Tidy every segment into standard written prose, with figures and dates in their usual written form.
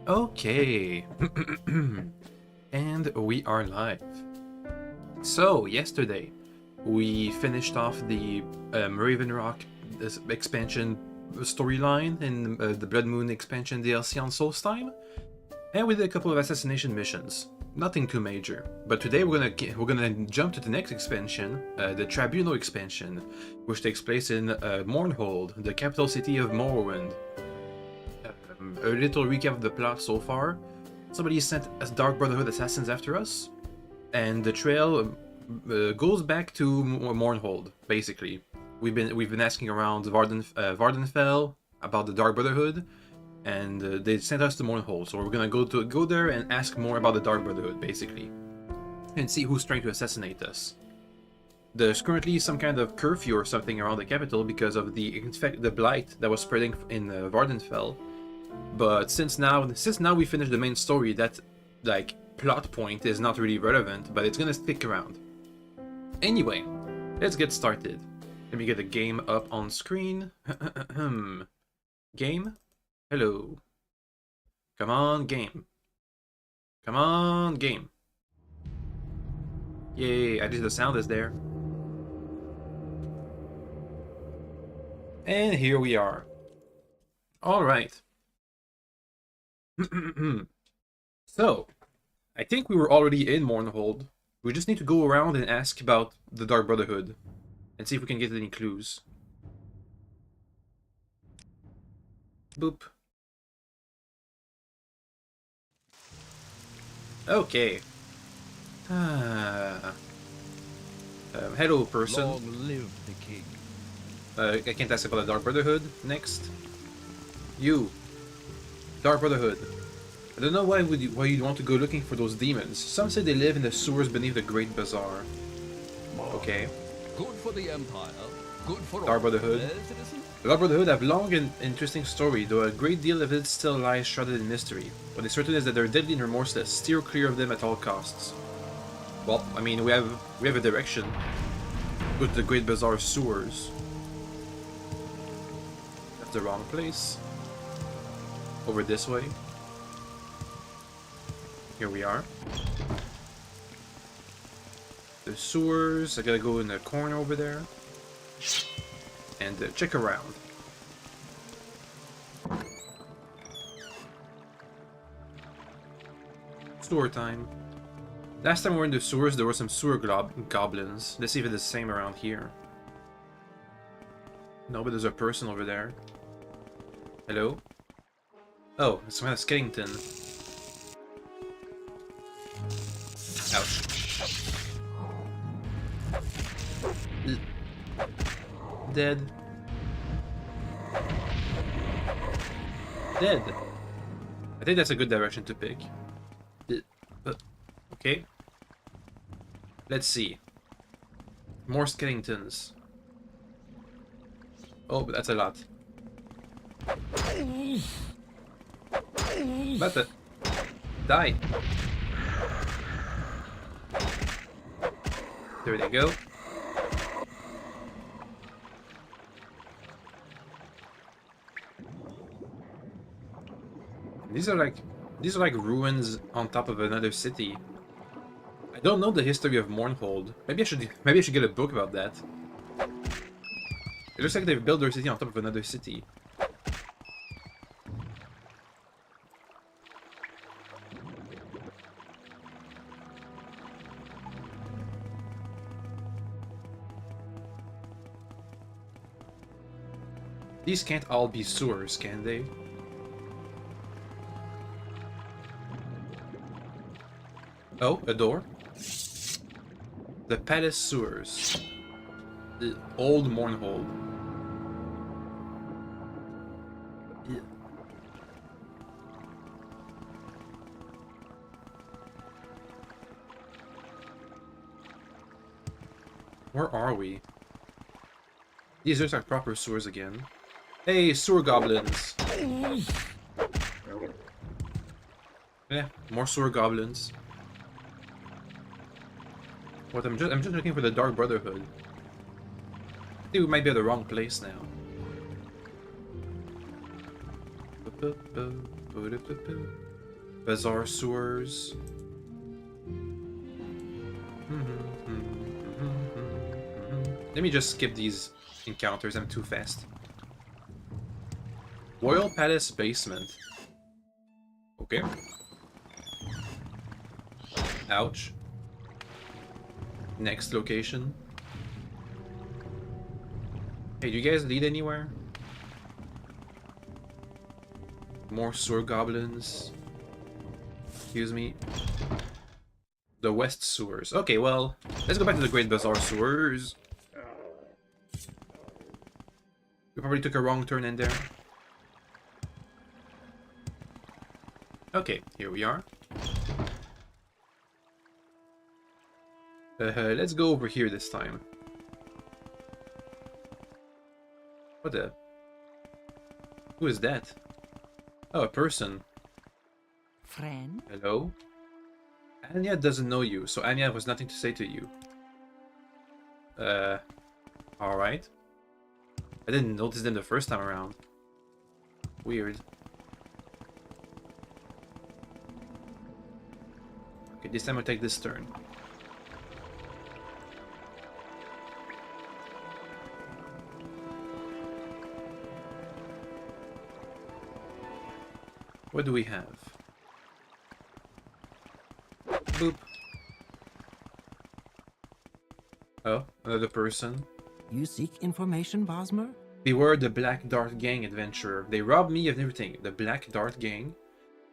Okay. And we are live. So, yesterday, we finished off the Morrowind Rock expansion storyline in the Blood Moon expansion DLC on Solstheim, and we did a couple of assassination missions. Nothing too major, but today we're gonna jump to the next expansion, the Tribunal expansion, which takes place in Mournhold, the capital city of Morrowind. A little recap of the plot so far. Somebody sent us Dark Brotherhood assassins after us, and the trail goes back to Mournhold. Basically, we've been asking around Vardenfell about the Dark Brotherhood, and they sent us to Mournhold. So we're gonna go there and ask more about the Dark Brotherhood, basically, and see who's trying to assassinate us. There's currently some kind of curfew or something around the capital because of the blight that was spreading in Vardenfell. But since now we finished the main story, that plot point is not really relevant, but it's gonna stick around. Anyway, let's get started. Let me get the game up on screen. Game? Hello. Come on, game. Come on, game. Yay, at least the sound is there. And here we are. Alright. So, I think we were already in Mournhold. We just need to go around and ask about the Dark Brotherhood and see if we can get any clues. Boop. Okay. Hello, person. Long live the king. I can't ask about the Dark Brotherhood. Next. You. Dark Brotherhood. I don't know why you'd want to go looking for those demons. Some say they live in the sewers beneath the Great Bazaar. Okay. Good for the Empire. Good for Dark Brotherhood. citizens. The Dark Brotherhood have long and interesting story, though a great deal of it still lies shrouded in mystery. What is certain is that they're deadly and remorseless. Steer clear of them at all costs. Well, I mean, we have a direction. Go to the Great Bazaar sewers. That's the wrong place. Over this way. Here we are. The sewers. I gotta go in the corner over there. And check around. Sewer time. Last time we were in the sewers, there were some sewer goblins. Let's see if it's the same around here. No, but there's a person over there. Hello? Oh, it's some kind of skeleton. Ouch. Dead. Dead. I think that's a good direction to pick. Okay. Let's see. More skeletons. Oh, but that's a lot. But die. There they go. These are like ruins on top of another city. I don't know the history of Mournhold. Maybe I should get a book about that. It looks like they've built their city on top of another city. These can't all be sewers, can they? Oh, a door. The Palace Sewers. The Old Mournhold. Yeah. Where are we? These are like proper sewers again. Hey, sewer goblins! Yeah, more sewer goblins. What? I'm just looking for the Dark Brotherhood. I think we might be at the wrong place now. Bazaar sewers. Let me just skip these encounters, I'm too fast. Royal Palace basement. Okay. Ouch. Next location. Hey, do you guys lead anywhere? More sewer goblins. Excuse me. The West sewers. Okay, well, let's go back to the Great Bazaar sewers. We probably took a wrong turn in there. Okay, here we are. Let's go over here this time. What the? Who is that? Oh, a person. Friend? Hello? Anya doesn't know you, so Anya has nothing to say to you. Alright. I didn't notice them the first time around. Weird. Okay, this time I'll take this turn. What do we have? Boop. Oh, another person. You seek information, Bosmer? Beware the Black Dart Gang, adventurer. They robbed me of everything. The Black Dart Gang?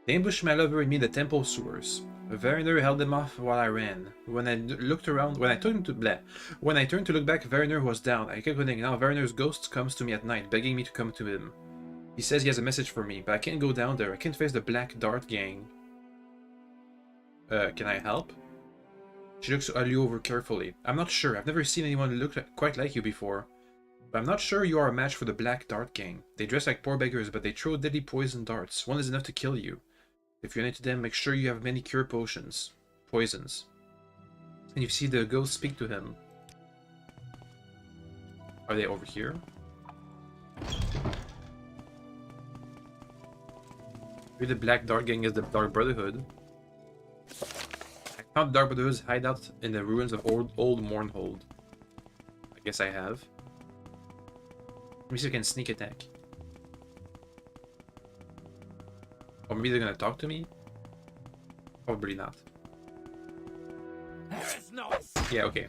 They ambushed my lover and me in the temple sewers. Werner held them off while I ran. When I looked around, when I turned to look back, Werner was down. I kept running. Now Werner's ghost comes to me at night, begging me to come to him. He says he has a message for me, but I can't go down there. I can't face the Black Dart Gang. Can I help? She looks you over carefully. I'm not sure. I've never seen anyone look quite like you before. But I'm not sure you are a match for the Black Dart Gang. They dress like poor beggars, but they throw deadly poison darts. One is enough to kill you. If you're into them, make sure you have many cure potions. Poisons. And you see the ghost speak to him. Are they over here? Maybe the Black Dart Gang is the Dark Brotherhood. I found Dark Brotherhood's hideout in the ruins of old Mournhold. I guess I have. Let me see if I can sneak attack. Or maybe they're gonna talk to me? Probably not. Yeah, okay.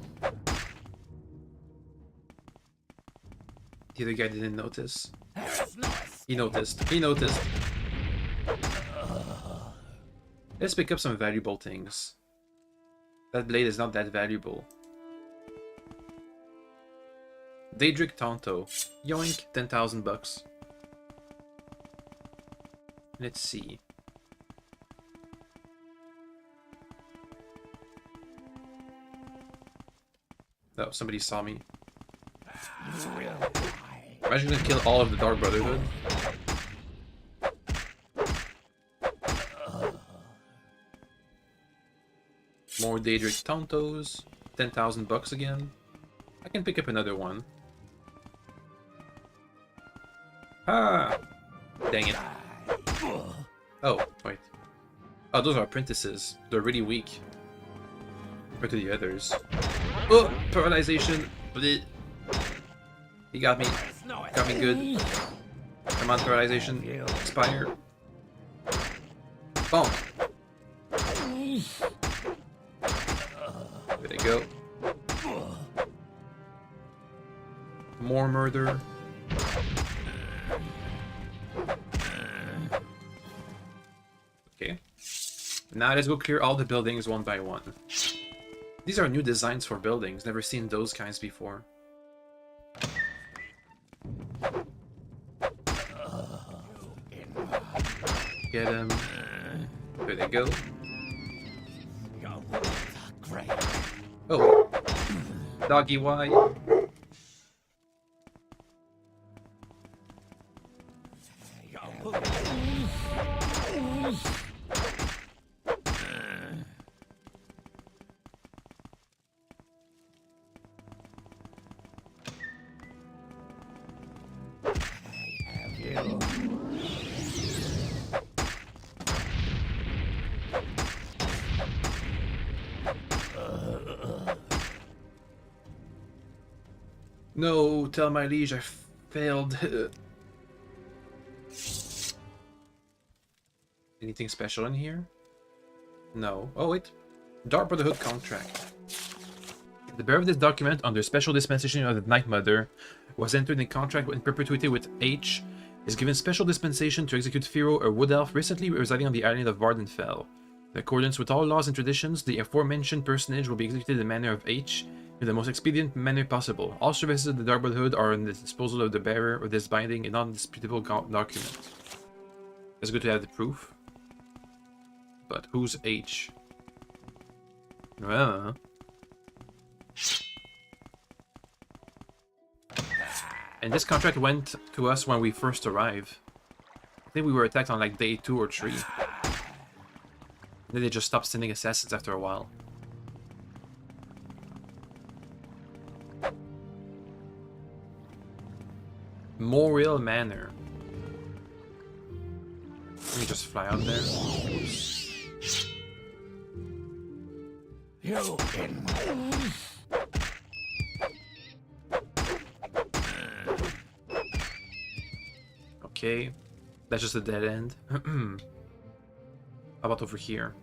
The other guy didn't notice. He noticed. He noticed. Let's pick up some valuable things. That blade is not that valuable. Daedric Tonto. Yoink, 10,000 bucks. Let's see. Oh, somebody saw me. Imagine gonna kill all of the Dark Brotherhood. More Daedric Tontos. 10,000 bucks again. I can pick up another one. Ah! Dang it. Oh, wait. Oh, those are apprentices. They're really weak compared to the others. Oh! Paralyzation! Bleh. He got me. Got me good. Come on, paralyzation. Expire. Boom! There they go. More murder. Okay. Now let's go clear all the buildings one by one. These are new designs for buildings. Never seen those kinds before. Get him. There they go. Oh. Doggy Y. No, tell my liege I failed. Anything special in here? No. Oh wait. Dark Brotherhood contract. The bearer of this document, under special dispensation of the Night Mother, was entered in contract in perpetuity with H, is given special dispensation to execute Firo, a wood elf recently residing on the island of Vardenfell. In accordance with all laws and traditions, the aforementioned personage will be executed in the manner of H, in the most expedient manner possible. All services of the Dark Brotherhood are in the disposal of the bearer of this binding and non-disputable document. It's good to have the proof. But who's H? And this contract went to us when we first arrived. I think we were attacked on like day 2 or 3. Then they just stopped sending assassins after a while. Morrowind Manor. Let me just fly out there. You can Okay, that's just a dead end. How about over here?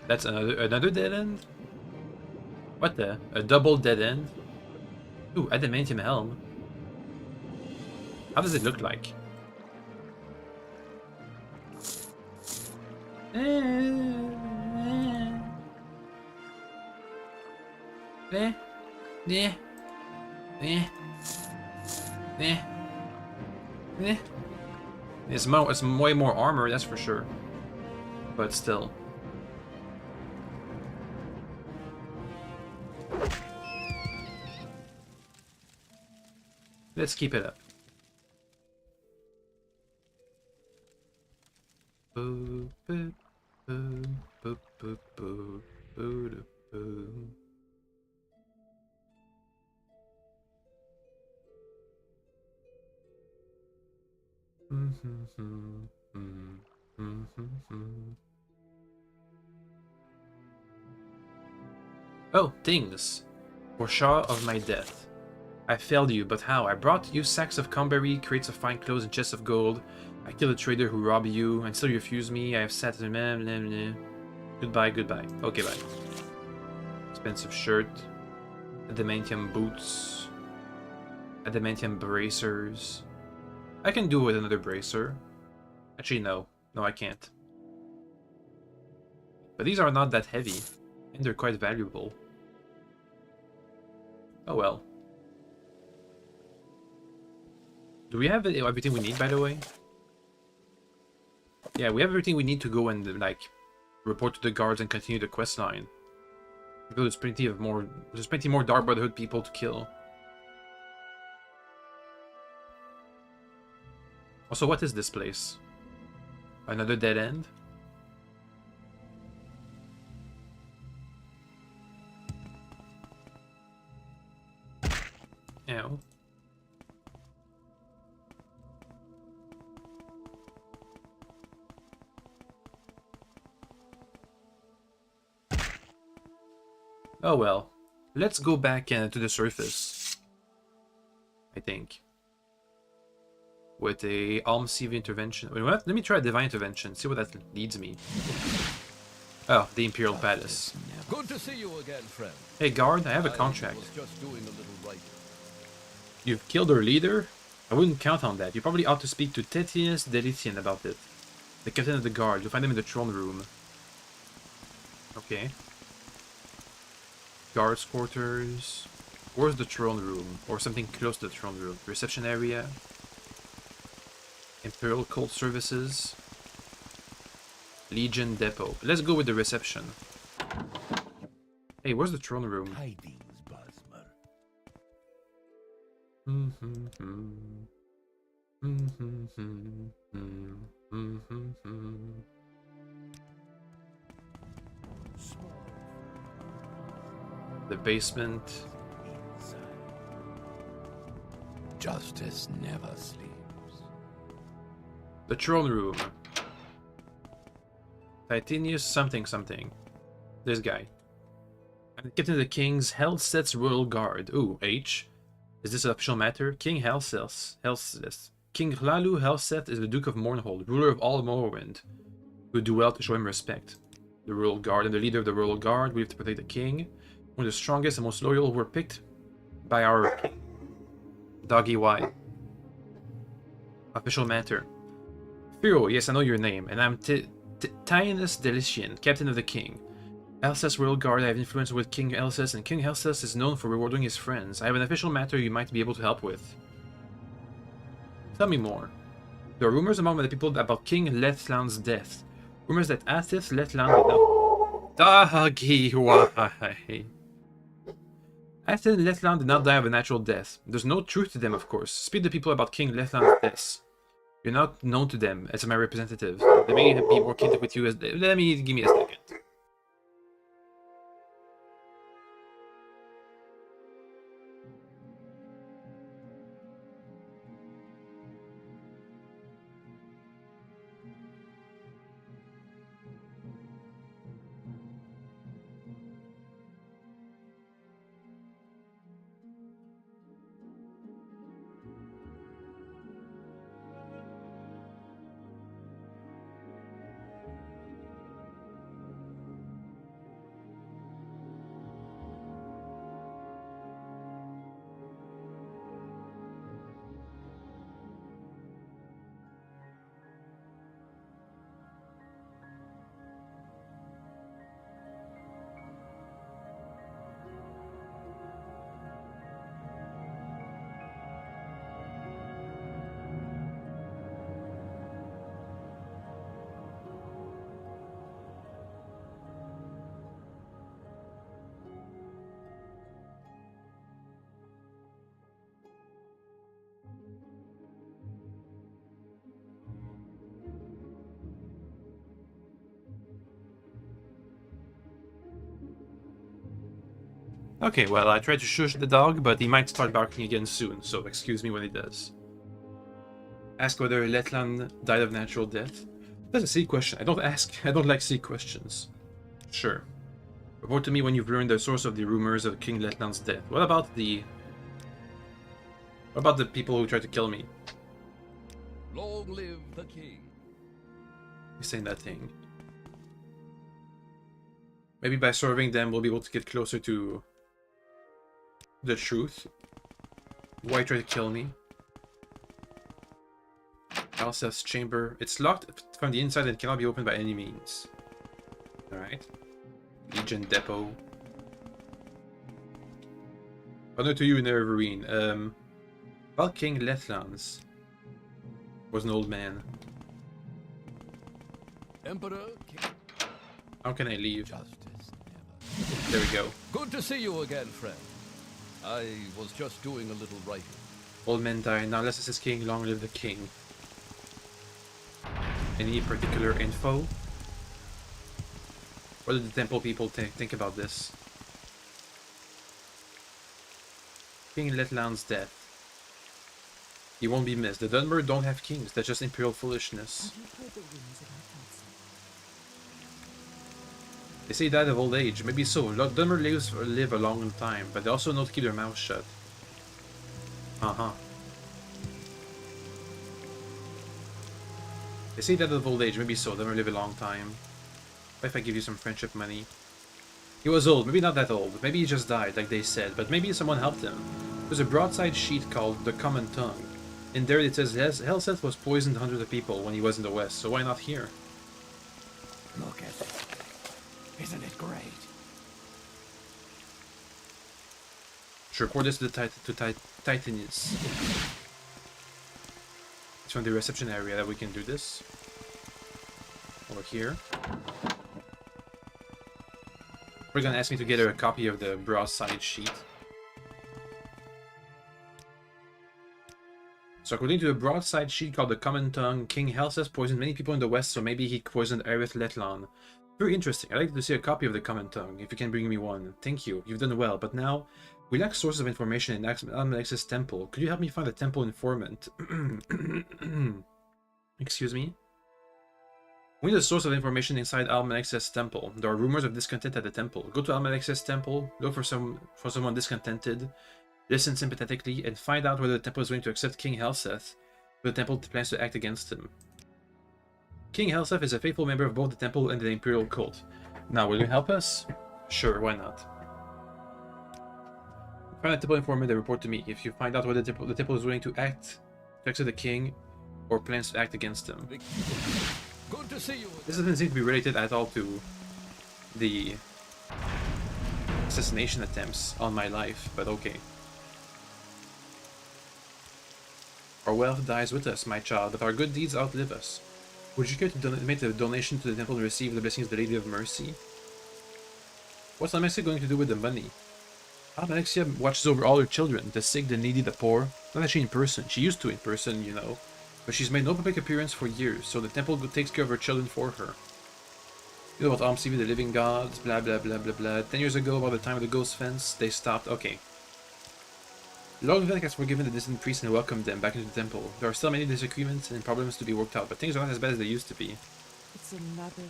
That's another dead end? What the? A double dead end? Ooh, adamantium helm. How does it look like? It's way more armor, that's for sure. But still. Let's keep it up. Boo, boo, boo, boo, boo, boo, boo, boo. Oh, things. Foreshaw of my death. I failed you, but how? I brought you sacks of cumberry, crates of fine clothes, and chests of gold. I killed a trader who robbed you, and still you refuse me. I have sat in a Goodbye, goodbye. Okay, bye. Expensive shirt. Adamantium boots. Adamantium bracers. I can do with another bracer. Actually, no. No, I can't. But these are not that heavy, and they're quite valuable. Oh well. Do we have everything we need, by the way? Yeah, we have everything we need to go and, like, report to the guards and continue the quest line. Because there's plenty more Dark Brotherhood people to kill. Also, what is this place? Another dead end? Ow. Oh well. Let's go back to the surface. I think. With a Almsieve intervention. Wait, what? Let me try a divine intervention, see what that leads me. Oh, the Imperial Palace. Good to see you again, friend. Hey guard, I have a contract. I was just doing a little writing. You've killed our leader? I wouldn't count on that. You probably ought to speak to Tetius Delitian about it. The captain of the guard. You'll find him in the throne room. Okay. Guards quarters. Where's the throne room? Or something close to the throne room. Reception area. Imperial Cult Services. Legion Depot. Let's go with the reception. Hey, where's the throne room? Tidings, Bosmer. The basement. Justice never sleeps. The throne room. Titanius something something. This guy. I'm the captain of the King's Helseth's Royal Guard. Ooh, H. Is this an official matter? King Helseth. King Hlalu Helseth is the Duke of Mournhold, ruler of all Morrowind. We would do well to show him respect. The Royal Guard and the leader of the Royal Guard, we have to protect the king. One of the strongest and most loyal were picked by our king. Doggy Y. Official matter. Firo, yes, I know your name, and I'm Tynus Delician, captain of the king. Helseth's Royal Guard, I have influence with King Helseth, and King Helseth is known for rewarding his friends. I have an official matter you might be able to help with. Tell me more. There are rumors among the people about King Letland's death. Rumors that Athith Letland did not... Doggy why? Athith Letland did not die of a natural death. There's no truth to them, of course. Speak to people about King Letland's death. You're not known to them as my representative. They may be working with you as... Give me a second. Okay, well, I tried to shush the dog, but he might start barking again soon, so excuse me when he does. Ask whether Letland died of natural death. That's a silly question. I don't like silly questions. Sure. Report to me when you've learned the source of the rumors of King Letland's death. What about the people who tried to kill me? Long live the king. He's saying that thing. Maybe by serving them, we'll be able to get closer to the truth. Why try to kill me? Helseth's chamber. It's locked from the inside and cannot be opened by any means. Alright. Legion Depot. Honor to you, Nerverine. Well, King Letland's was an old man. Emperor King. How can I leave? Justice never. There we go. Good to see you again, friend. I was just doing a little writing. Old men die. Now less is king. Long live the king. Any particular info? What did the temple people think about this? King Letland's death. He won't be missed. The Dunmer don't have kings. That's just imperial foolishness. They say he died of old age. Maybe so. Dunmer live a long time, but they also know to keep their mouths shut. Uh-huh. They say he died of old age. Maybe so. Dunmer live a long time. What if I give you some friendship money? He was old. Maybe not that old. Maybe he just died, like they said. But maybe someone helped him. There's a broadside sheet called The Common Tongue. In there it says Helseth was poisoned hundreds of people when he was in the West, so why not here? Look at it. Isn't it great? Should report this to Titanius. It's from the reception area that we can do this. Over here. We're gonna ask me to get her a copy of the broadside sheet. So according to the broadside sheet called The Common Tongue, King Helseth poisoned many people in the West, so maybe he poisoned Aerith Letland. Very interesting. I'd like to see a copy of The Common Tongue, if you can bring me one. Thank you. You've done well, but now, we lack sources of information in Almalex's temple. Could you help me find a temple informant? Excuse me? We need a source of information inside Almanax's temple. There are rumors of discontent at the temple. Go to Almanax's temple, look for someone discontented, listen sympathetically, and find out whether the temple is willing to accept King Helseth, or the temple plans to act against him. King Helseth is a faithful member of both the temple and the Imperial cult. Now, will you help us? Sure, why not? Find a temple informant and report to me. If you find out whether the temple is willing to accept the king, or plans to act against him. Good to see you. This doesn't seem to be related at all to the assassination attempts on my life, but okay. Our wealth dies with us, my child, but our good deeds outlive us. Would you care to make a donation to the temple and receive the blessings of the Lady of Mercy? What's Almexia going to do with the money? Almexia watches over all her children, the sick, the needy, the poor. Not actually in person. She used to in person, you know. But she's made no public appearance for years, so the temple takes care of her children for her. You know about Almsivi, the living gods, blah blah blah blah blah. 10 years ago, about the time of the ghost fence, they stopped. Okay. Lord Vivek has forgiven the distant priests and welcomed them back into the temple. There are still many disagreements and problems to be worked out, but things are not as bad as they used to be. It's another.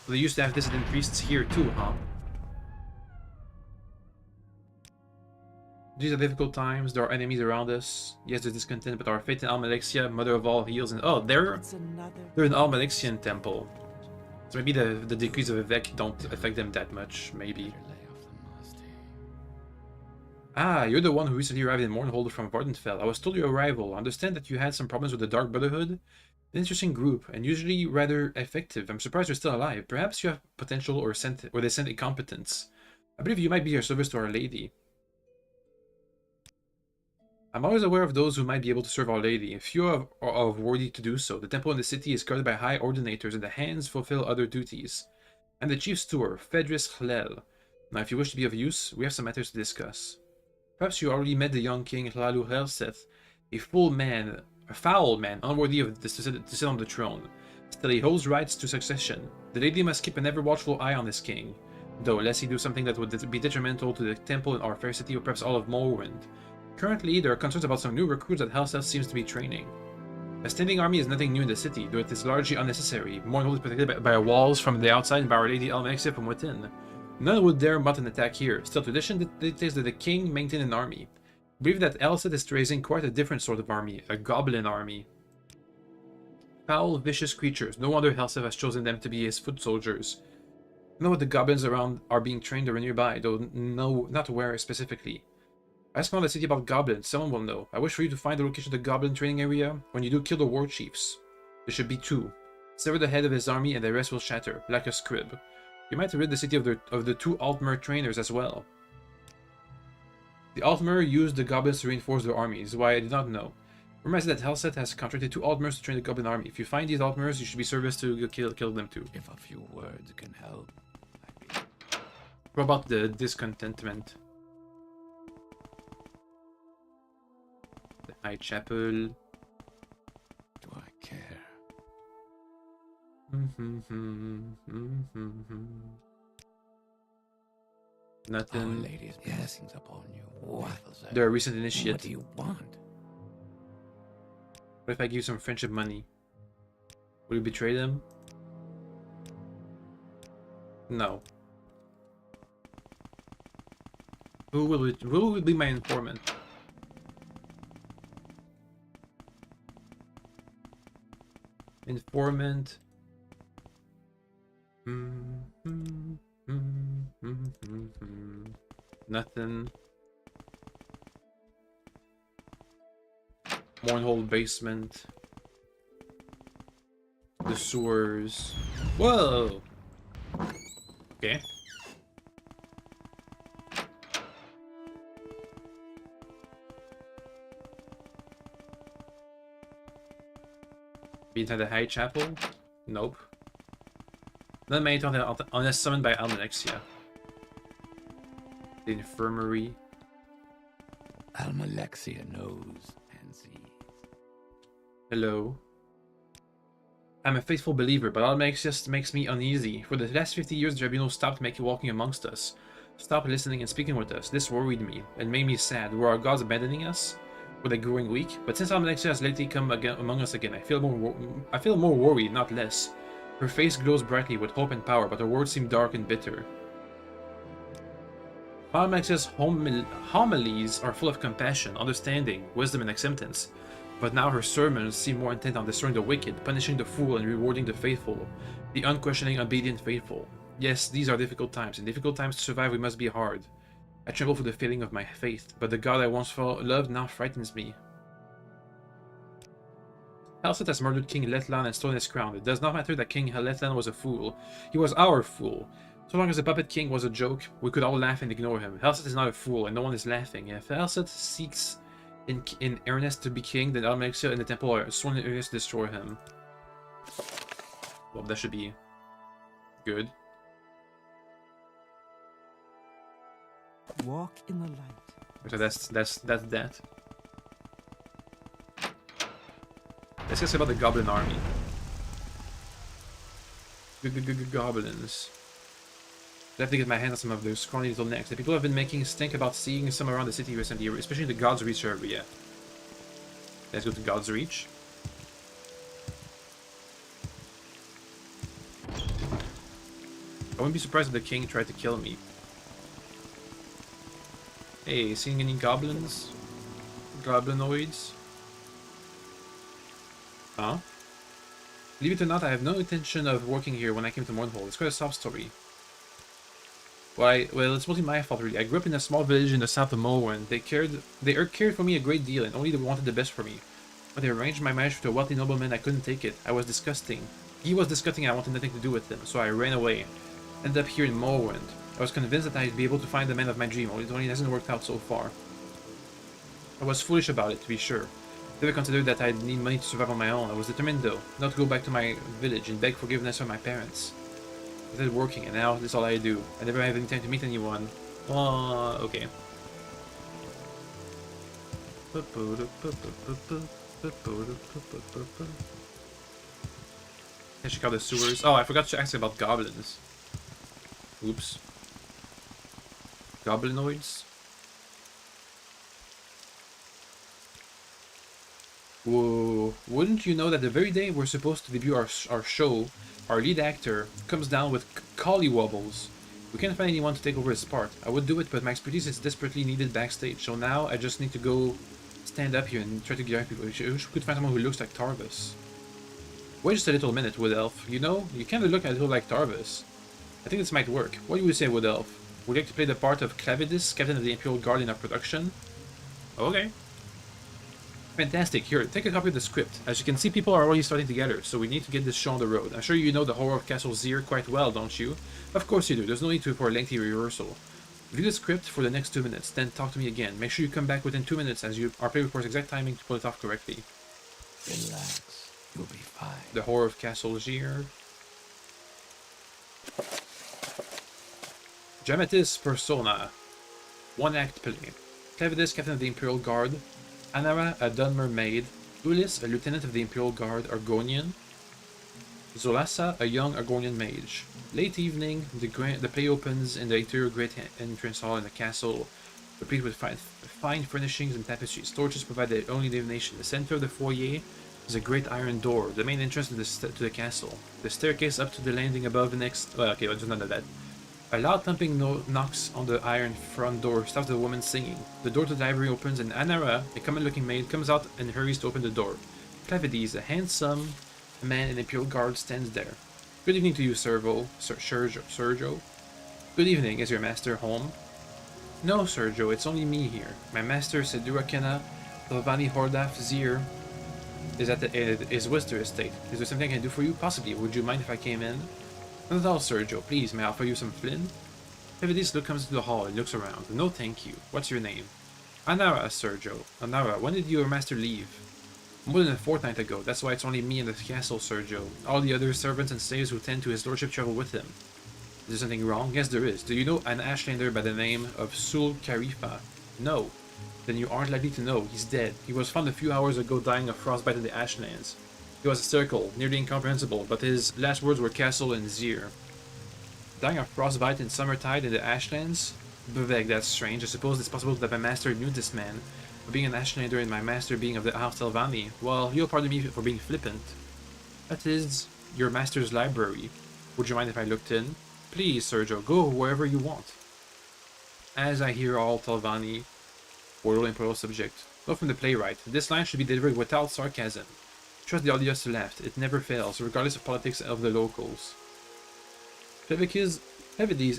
So they used to have dissident priests here too, huh? These are difficult times, there are enemies around us. Yes, there's discontent, but our faith in Almalexia, mother of all heals, and oh, they're an Almalexian temple. So maybe the decrees of Vivek don't affect them that much, maybe. Ah, you're the one who recently arrived in Mournhold from Vardenfell. I was told your arrival. I understand that you had some problems with the Dark Brotherhood. An interesting group, and usually rather effective. I'm surprised you're still alive. Perhaps you have potential or they sent incompetence. I believe you might be of service to Our Lady. I'm always aware of those who might be able to serve Our Lady. Few are worthy to do so. The temple in the city is guarded by high ordinators, and the hands fulfill other duties. I'm the chief steward, Fedris Chlel. Now, if you wish to be of use, we have some matters to discuss. Perhaps you already met the young king Hlalu Helseth, a foul man, unworthy of to sit on the throne. Still, he holds rights to succession. The lady must keep an ever-watchful eye on this king, though, lest he do something that would be detrimental to the temple in our fair city, or perhaps all of Morrowind. Currently, there are concerns about some new recruits that Helseth seems to be training. A standing army is nothing new in the city, though it is largely unnecessary. Mournhold is protected by walls from the outside and by Our Lady Almexia from within. None would dare mount an attack here. Still, tradition dictates that the king maintain an army. I believe that Helseth is raising quite a different sort of army, a goblin army. Foul, vicious creatures. No wonder Helseth has chosen them to be his foot soldiers. I know what the goblins around are being trained or nearby, though not where specifically. Ask around the city about goblins, someone will know. I wish for you to find the location of the goblin training area. When you do, kill the war chiefs. There should be 2. Sever the head of his army and the rest will shatter, like a scrib. You might rid the city of the 2 Altmer trainers as well. The Altmer used the goblins to reinforce their armies, why I did not know. Remember that Helseth has contracted 2 Altmers to train the goblin army. If you find these Altmers, you should be service to kill them too. If a few words can help. What about the discontentment? The High Chapel. Do I care? Nothing. Our Lady's blessings upon you. What? They're a recent initiate. What do you want? What if I give you some friendship money? Will you betray them? No. Who will be my informant? Informant. Nothing. Mournhold basement. The sewers. Whoa! Okay. Be inside the High Chapel? Nope. Not many times unless summoned by Almalexia. The infirmary. Almalexia knows and sees. Hello. I'm a faithful believer, but Almalexia makes me uneasy. For the last 50 years, the tribunal stopped walking amongst us. Stopped listening and speaking with us. This worried me and made me sad. Were our gods abandoning us? Were they growing weak? But since Alexia has lately come again among us again, I feel more worried, not less. Her face glows brightly with hope and power, but her words seem dark and bitter. Alex's homilies are full of compassion, understanding, wisdom, and acceptance. But now her sermons seem more intent on destroying the wicked, punishing the fool, and rewarding the faithful, the unquestioning, obedient faithful. Yes, these are difficult times. In difficult times to survive, we must be hard. I tremble for the failing of my faith, but the God I once loved now frightens me. Helset has murdered King Letlan and stolen his crown. It does not matter that King Letlan was a fool. He was our fool. So long as the puppet king was a joke, we could all laugh and ignore him. Helset is not a fool, and no one is laughing. If Helset seeks in earnest to be king, then Almexia and the temple are sworn in earnest to destroy him. Well, that should be good. Walk in the light. So that's that. Let's just say about the goblin army. Goblins. I have to get my hands on some of those scrawny little necks. The people have been making stink about seeing some around the city recently, especially the God's Reach area. Let's go to God's Reach. I wouldn't be surprised if the king tried to kill me. Hey, seeing any goblins? Goblinoids? Huh? Believe it or not, I have no intention of working here when I came to Mournhold. It's quite a sob story. Well, it's mostly my fault, really. I grew up in a small village in the south of Morrowind. They cared for me a great deal, and only they wanted the best for me. When they arranged my marriage with a wealthy nobleman, I couldn't take it. I was disgusting. He was disgusting, and I wanted nothing to do with him, so I ran away. Ended up here in Morrowind. I was convinced that I'd be able to find the man of my dream, only it hasn't worked out so far. I was foolish about it, to be sure. I never considered that I'd need money to survive on my own. I was determined, though, not to go back to my village and beg forgiveness from my parents. I started working, and now this is all I do. I never have any time to meet anyone. Okay. I check out the sewers. Oh, I forgot to ask about goblins. Oops. Goblinoids? Whoa. Wouldn't you know that the very day we're supposed to debut our show, our lead actor comes down with collywobbles. We can't find anyone to take over his part. I would do it, but my expertise is desperately needed backstage, so now I just need to go stand up here and try to guide people. I wish we could find someone who looks like Tarvis. Wait just a little minute, Wood Elf. You know, you kind of look a little like Tarvis. I think this might work. What do you say, Wood Elf? Would you like to play the part of Clavidus, captain of the Imperial Guard in our production? Okay. Fantastic. Here, take a copy of the script. As you can see, people are already starting together, so we need to get this show on the road. I'm sure you know the horror of Castle Zir quite well, don't you? Of course you do. There's no need for a lengthy rehearsal. View the script for the next 2 minutes, then talk to me again. Make sure you come back within 2 minutes, as our play reports exact timing to pull it off correctly. Relax. You'll be fine. The horror of Castle Zir. Dramatis Persona. One act play. Clavidus, captain of the Imperial Guard. Anara, a Dunmer maid. Ulis, a lieutenant of the Imperial Guard, Argonian. Zolassa, a young Argonian mage. Late evening, the play opens in the interior great entrance hall in the castle, replete with fine furnishings and tapestries. Torches provide the only illumination. The center of the foyer is a great iron door, the main entrance to the castle. The staircase up to the landing above the next... Well, okay, just none of that. A loud thumping knocks on the iron front door, stops the woman singing. The door to the library opens, and Anara, a common-looking maid, comes out and hurries to open the door. Clavides, a handsome man in Imperial Guard, stands there. Good evening to you, Sergio. Good evening. Is your master home? No, Sergio, it's only me here. My master, Sedurakena Thovani Hordaf Zir, is at his Wister estate. Is there something I can do for you? Possibly. Would you mind if I came in? Not at all, Sergio. Please, may I offer you some flint? Clavides comes into the hall and looks around. No, thank you. What's your name? Anara, Sergio. Anara, when did your master leave? More than a fortnight ago. That's why it's only me in the castle, Sergio. All the other servants and slaves who tend to his lordship travel with him. Is there something wrong? Yes, there is. Do you know an Ashlander by the name of Sul Karifa? No. Then you aren't likely to know. He's dead. He was found a few hours ago dying of frostbite in the Ashlands. He was a circle, nearly incomprehensible, but his last words were castle and Zir. Dying of frostbite in summertide in the Ashlands? Beveg, that's strange. I suppose it's possible that my master knew this man. being an Ashlander and my master being of the House Telvanni, well, you'll pardon me for being flippant. That is your master's library. Would you mind if I looked in? Please, Sergio, go wherever you want. As I hear all Telvanni, Portal and Portal subject. Note from the playwright. This line should be delivered without sarcasm. Trust the audience to laugh. It never fails, regardless of politics of the locals. Clevides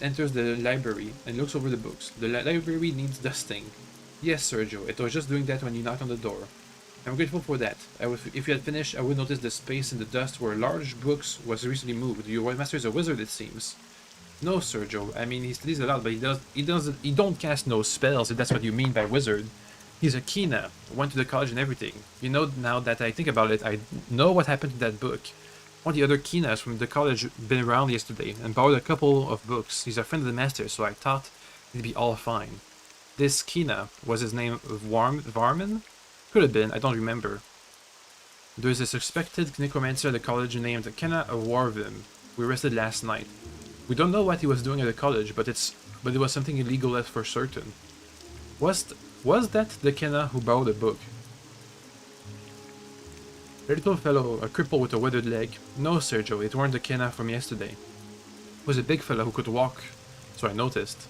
enters the library and looks over the books. The library needs dusting. Yes, Sergio, it was just doing that when you knocked on the door. I'm grateful for that. If you had finished, I would notice the space in the dust where large books was recently moved. Your master is a wizard, it seems. No, Sergio. I mean, he studies a lot, but he don't cast no spells, if that's what you mean by wizard. He's a Kina. Went to the college and everything. You know, now that I think about it, I know what happened to that book. One of the other Kinas from the college been around yesterday and borrowed a couple of books. He's a friend of the master, so I thought it'd be all fine. This Kina, was his name Varman? Could have been, I don't remember. There's a suspected necromancer at the college named Kenna Warvim. We arrested last night. We don't know what he was doing at the college, but it was something illegal, that's for certain. Was that the Kenna who borrowed the book? The little fellow, a cripple with a withered leg. No, Sergio, it weren't the Kenna from yesterday. It was a big fellow who could walk, so I noticed.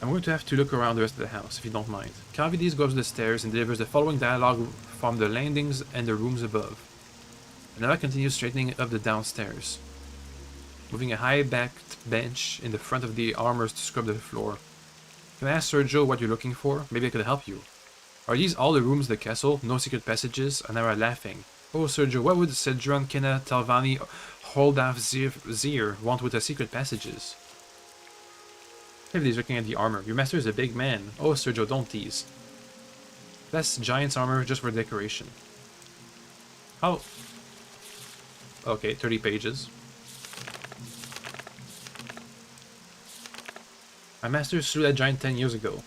I'm going to have to look around the rest of the house, if you don't mind. Calvides goes up the stairs and delivers the following dialogue from the landings and the rooms above. Another continues straightening up the downstairs, moving a high-backed bench in the front of the armors to scrub the floor. Can I ask Sergio what you're looking for? Maybe I could help you. Are these all the rooms in the castle? No secret passages? And now I'm laughing. Oh, Sergio, what would Cedron, Kenna, Talvani, Holdaf, Zir want with the secret passages? Everybody's looking at the armor. Your master is a big man. Oh, Sergio, don't tease. That's giant's armor just for decoration. How? Okay, 30 pages. My master slew that giant 10 years ago.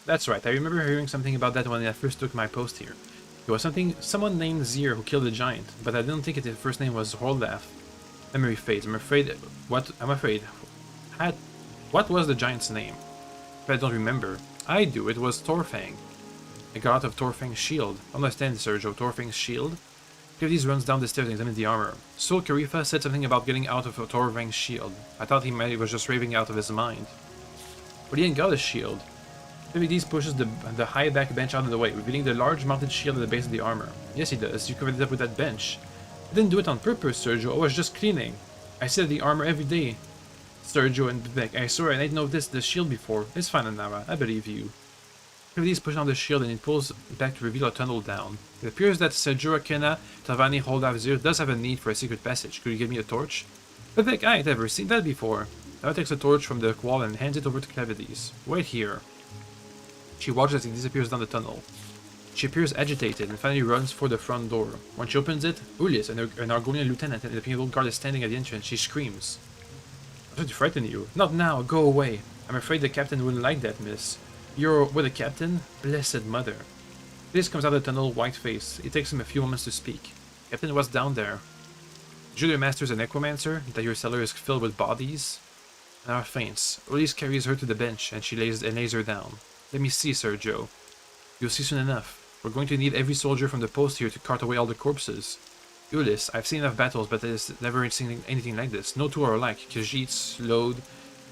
That's right, I remember hearing something about that when I first took my post here. It was someone named Zir who killed the giant, but I didn't think his first name was Holdaf. Memory fades. I'm afraid. What was the giant's name? If I don't remember. I do, it was Torfang. I got out of Torfang's shield. Understand, Sergio, Torfang's shield? Clevides runs down the stairs and examines the armor. Sol Carifa said something about getting out of Torfang's shield. I thought he was just raving out of his mind. But he ain't got a shield. Clevides pushes the high back bench out of the way, revealing the large mounted shield at the base of the armor. Yes, he does. You covered it up with that bench. I didn't do it on purpose, Sergio. I was just cleaning. I set the armor every day. Sergio and Vivek, I swear I didn't notice the shield before. It's fine, Anara. I believe you. Clevides pushes on the shield and it pulls back to reveal a tunnel down. It appears that Sergio Kenna, Tavani Holdavzir does have a need for a secret passage. Could you give me a torch? Vivek, I ain't ever seen that before. Nara takes a torch from the wall and hands it over to Clevides. Wait here. She watches as he disappears down the tunnel. She appears agitated and finally runs for the front door. When she opens it, Ulyss, an Argonian lieutenant and the Imperial Guard is standing at the entrance. She screams. I'm trying to frighten you. Not now, go away. I'm afraid the captain wouldn't like that, miss. You're with the captain? Blessed mother. Ulyss comes out of the tunnel, white-faced. It takes him a few moments to speak. Captain, what's down there? Julia Master's a necromancer? That your cellar is filled with bodies? Nara faints. Ulyss carries her to the bench and she lays her down. Let me see, Sergio. You'll see soon enough. We're going to need every soldier from the post here to cart away all the corpses. Ulyss, I've seen enough battles, but I've never seen anything like this. No two are alike. Khajiit, Lode,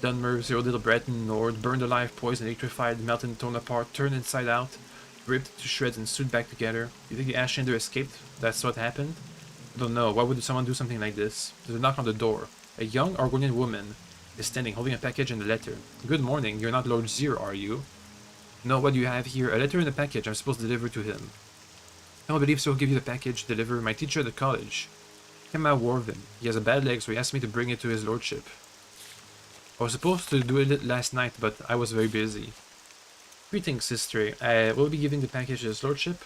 Dunmer, Zero Little Breton, Nord, burned alive, poisoned, electrified, melted, torn apart, turned inside out, ripped to shreds and sewed back together. You think the Ashlander escaped? That's what happened? I don't know. Why would someone do something like this? There's a knock on the door. A young Argonian woman is standing, holding a package and a letter. Good morning. You're not Lord Zir, are you? No, what do you have here? A letter and a package I'm supposed to deliver to him. I don't believe so. He'll give you the package to deliver my teacher at the college. Kema Warvin. He has a bad leg, so he asked me to bring it to his lordship. I was supposed to do it last night, but I was very busy. Greetings, sister. I will be giving the package to his lordship.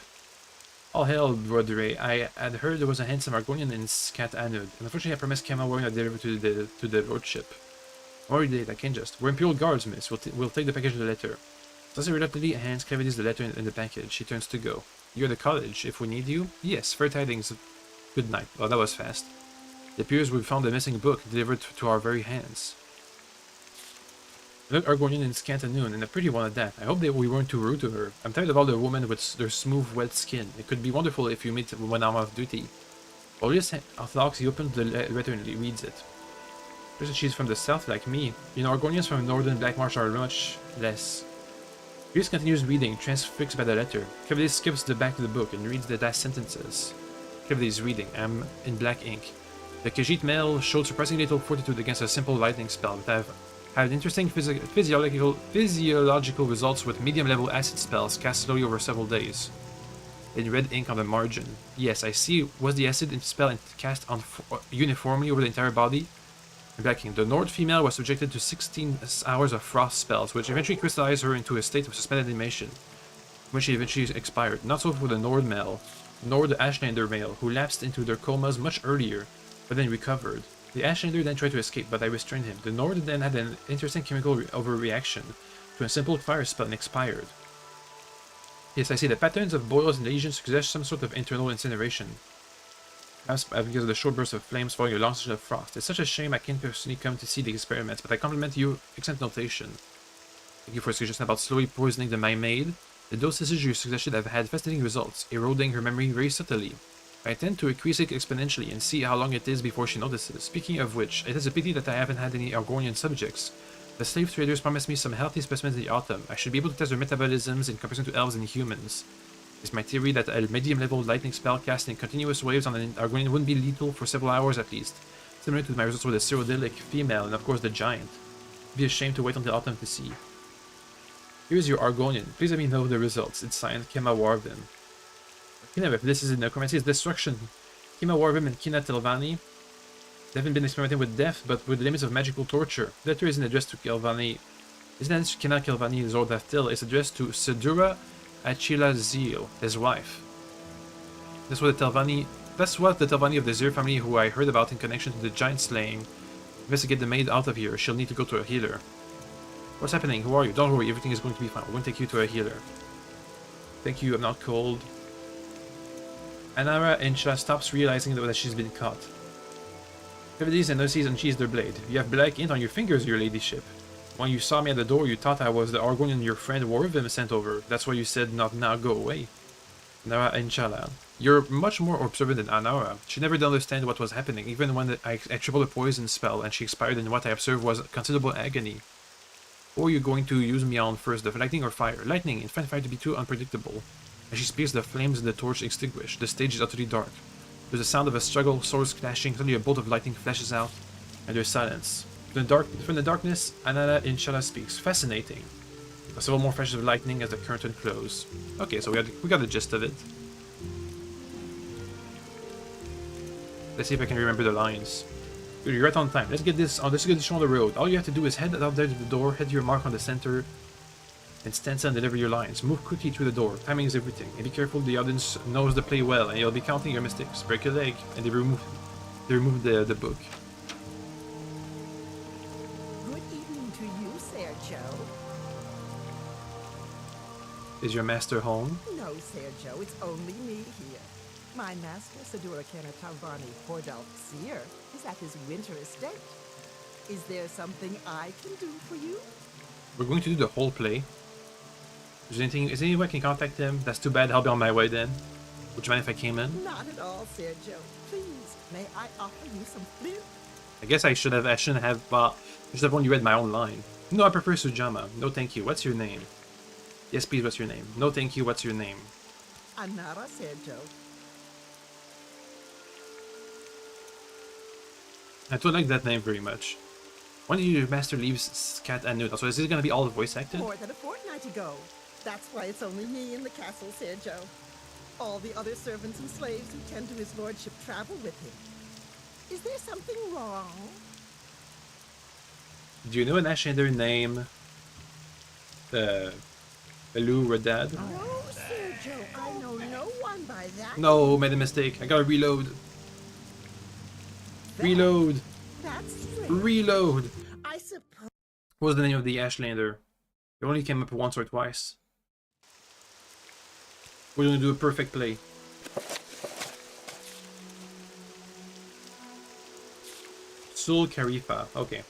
All hail, brother. I had heard there was a handsome Argonian in Scat Anud, and unfortunately I promised Kema Warvin I'd deliver to the lordship. I'm already late, I can't just. We're Imperial Guards, miss. We'll take the package to the letter. Sassi reluctantly hands Clevides the letter in the package. She turns to go. You're at the college, if we need you? Yes, fair tidings. Good night. Oh, that was fast. It appears we found a missing book delivered to our very hands. Look, Argonian in Scantanoon, and a pretty one at that. I hope that we weren't too rude to her. I'm tired of all the women with their smooth, wet skin. It could be wonderful if you meet when I'm off duty. Olius Orthodox, he opens the letter and he reads it. Looks like she's from the south like me. You know, Argonians from northern Black Marsh are much less. Reese continues reading, transfixed by the letter. Cavalier skips the back of the book and reads the last sentences. Cavalier is reading. I'm in black ink. The Khajiit male showed surprisingly little fortitude against a simple lightning spell, but I've had interesting physiological results with medium-level acid spells cast slowly over several days. In red ink on the margin. Yes, I see. Was the acid spell cast on uniformly over the entire body? In black ink. The Nord female was subjected to 16 hours of frost spells, which eventually crystallized her into a state of suspended animation, when she eventually expired. Not so for the Nord male, nor the Ashlander male, who lapsed into their comas much earlier, but then recovered. The Ashlander then tried to escape, but I restrained him. The Nord then had an interesting chemical overreaction to a simple fire spell and expired. Yes, I see. The patterns of boils and lesions suggest some sort of internal incineration. Perhaps because of the short bursts of flames following a long session of frost. It's such a shame I can't personally come to see the experiments, but I compliment you. Excellent notation. Thank you for a suggestion about slowly poisoning the my maid. The dosages you suggested have had fascinating results, eroding her memory very subtly. I intend to increase it exponentially and see how long it is before she notices. Speaking of which, it is a pity that I haven't had any Argonian subjects. The slave traders promised me some healthy specimens in the autumn. I should be able to test their metabolisms in comparison to elves and humans. It's my theory that a medium-level lightning spell cast in continuous waves on an Argonian wouldn't be lethal for several hours at least, similar to my results with the Cyrodiilic female and of course the giant. It'd be a shame to wait until autumn to see. Here's your Argonian. Please let me know the results. It's signed Kema Warvin. Kina, if this is in necromancy's destruction. Kima Warvim and Kina Telvani. They haven't been experimenting with death, but with the limits of magical torture. The letter isn't addressed to Kelvani. Isn't addressed to Kina Kelvani Zordaftil. It's addressed to Sedura Achila Zeal, his wife. That's what the Telvani of the Zir family, who I heard about in connection to the giant slaying. Investigate the maid out of here. She'll need to go to a healer. What's happening? Who are you? Don't worry, everything is going to be fine. We're going to take you to a healer. Thank you, I'm not cold. Anara Insha stops realizing that she's been caught. Everybody's and notices unsheathes their blade. You have black ink on your fingers, your ladyship. When you saw me at the door, you thought I was the Argonian your friend Warvim sent over. That's why you said not now, go away. Anara Inshallah. You're much more observant than Anara. She never did understand what was happening, even when I tripled a poison spell and she expired and what I observed was considerable agony. Or you're going to use me on first, the lightning or fire? Lightning, and find fire to be too unpredictable. As she speaks, the flames in the torch extinguish. The stage is utterly dark. There's a sound of a struggle, swords clashing, suddenly a bolt of lightning flashes out, and there's silence. From the darkness, Anala Inshallah speaks. Fascinating. Several more flashes of lightning as the curtain closes. Okay, so we got the gist of it. Let's see if I can remember the lines. You're right on time. Let's get this on the road. All you have to do is head out there to the door, head your mark on the center, and stand still and deliver your lines. Move quickly through the door. Timing is everything. And be careful, the audience knows the play well, and you'll be counting your mistakes. Break a leg, and they remove the book. Good evening to you, Sergio. Is your master home? No, Sergio, it's only me here. My master, Sedura Kenatavani Hordalf Seer, is at his winter estate. Is there something I can do for you? We're going to do the whole play. Is there any way I can contact him? That's too bad. I'll be on my way then. Would you mind if I came in? Not at all, Sergio. Please, may I offer you some flute? I guess I shouldn't have only read my own line. No, I prefer Sujama. No, thank you. What's your name? Yes, please. What's your name? No, thank you. What's your name? Anara, Sergio. I don't like that name very much. When did your master leave Scat Anud? So is this going to be all voice acted? More than a fortnight ago. That's why it's only me in the castle, Sergio. All the other servants and slaves who tend to his lordship travel with him. Is there something wrong? Do you know an Ashander name? Elu Radad? No, Sergio, I know no one by that. No, made a mistake. I gotta reload. Reload. That's strange. Reload. I suppose. What was the name of the Ashlander? It only came up once or twice. We're gonna do a perfect play. Sul Karifa. Okay.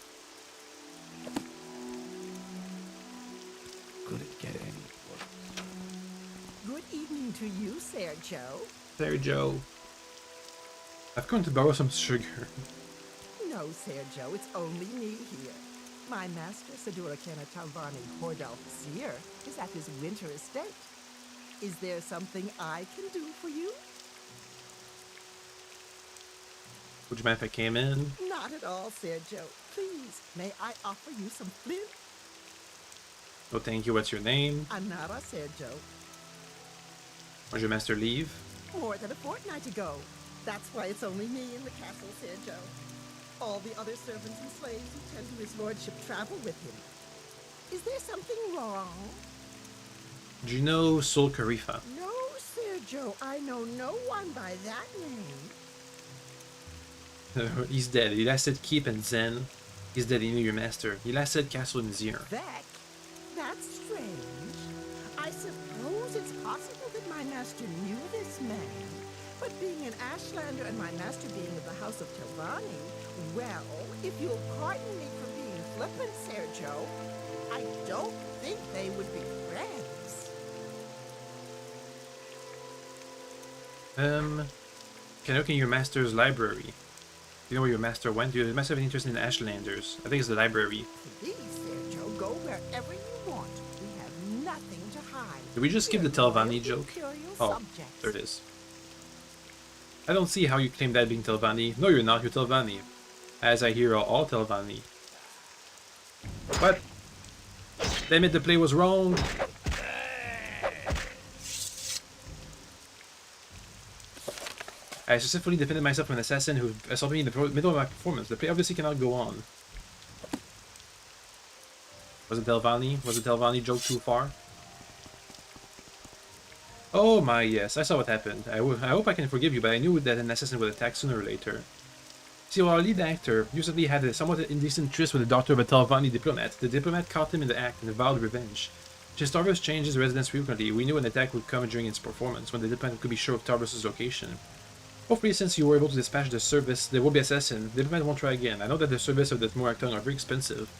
evening to you, Sergio. There, Joe. I've come to borrow some sugar. No, Sergio, it's only me here. My master, Sadura Talvani Hordalf Seer, is at his winter estate. Is there something I can do for you? Would you mind if I came in? Not at all, Sergio. Please, may I offer you some flint? Oh, thank you. What's your name? Anara, Sergio. When's your master leave? More than a fortnight ago. That's why it's only me in the castle, Sergio. All the other servants and slaves who tend to his lordship travel with him. Is there something wrong? Do you know Sol Carifa? No, Sergio. I know no one by that name. He's dead. He lasted Keep and Zen. He's dead. He knew your master. He lasted Castle and Zir. Beck? That's strange. I suppose it's possible that my master knew this man. But being an Ashlander and my master being of the House of Telvanni, well, if you'll pardon me for being flippant, Sergio, I don't think they would be friends. Can I look in your master's library? Do you know where your master went? Do your master have an interest in Ashlanders? I think it's the library. Please, Sergio, go wherever you want. We have nothing to hide. Did we just skip the Telvanni joke? Oh, there it is. I don't see how you claim that being Telvanni. No, you're not. You're Telvanni. As I hear, all Telvanni. What? Damn it, the play was wrong. I successfully defended myself from an assassin who assaulted me in the middle of my performance. The play obviously cannot go on. Was it Telvanni? Was the Telvanni joke too far? Oh my, yes, I saw what happened. I hope I can forgive you, but I knew that an assassin would attack sooner or later. See, while our lead actor recently had a somewhat indecent tryst with the daughter of a Telvanni diplomat, the diplomat caught him in the act and vowed revenge. Since Tarvis changed his residence frequently, we knew an attack would come during its performance, when the diplomat could be sure of Tarvis' location. Hopefully, since you were able to dispatch the service, the would-be assassin, the diplomat won't try again. I know that the service of the Mournhold are very expensive.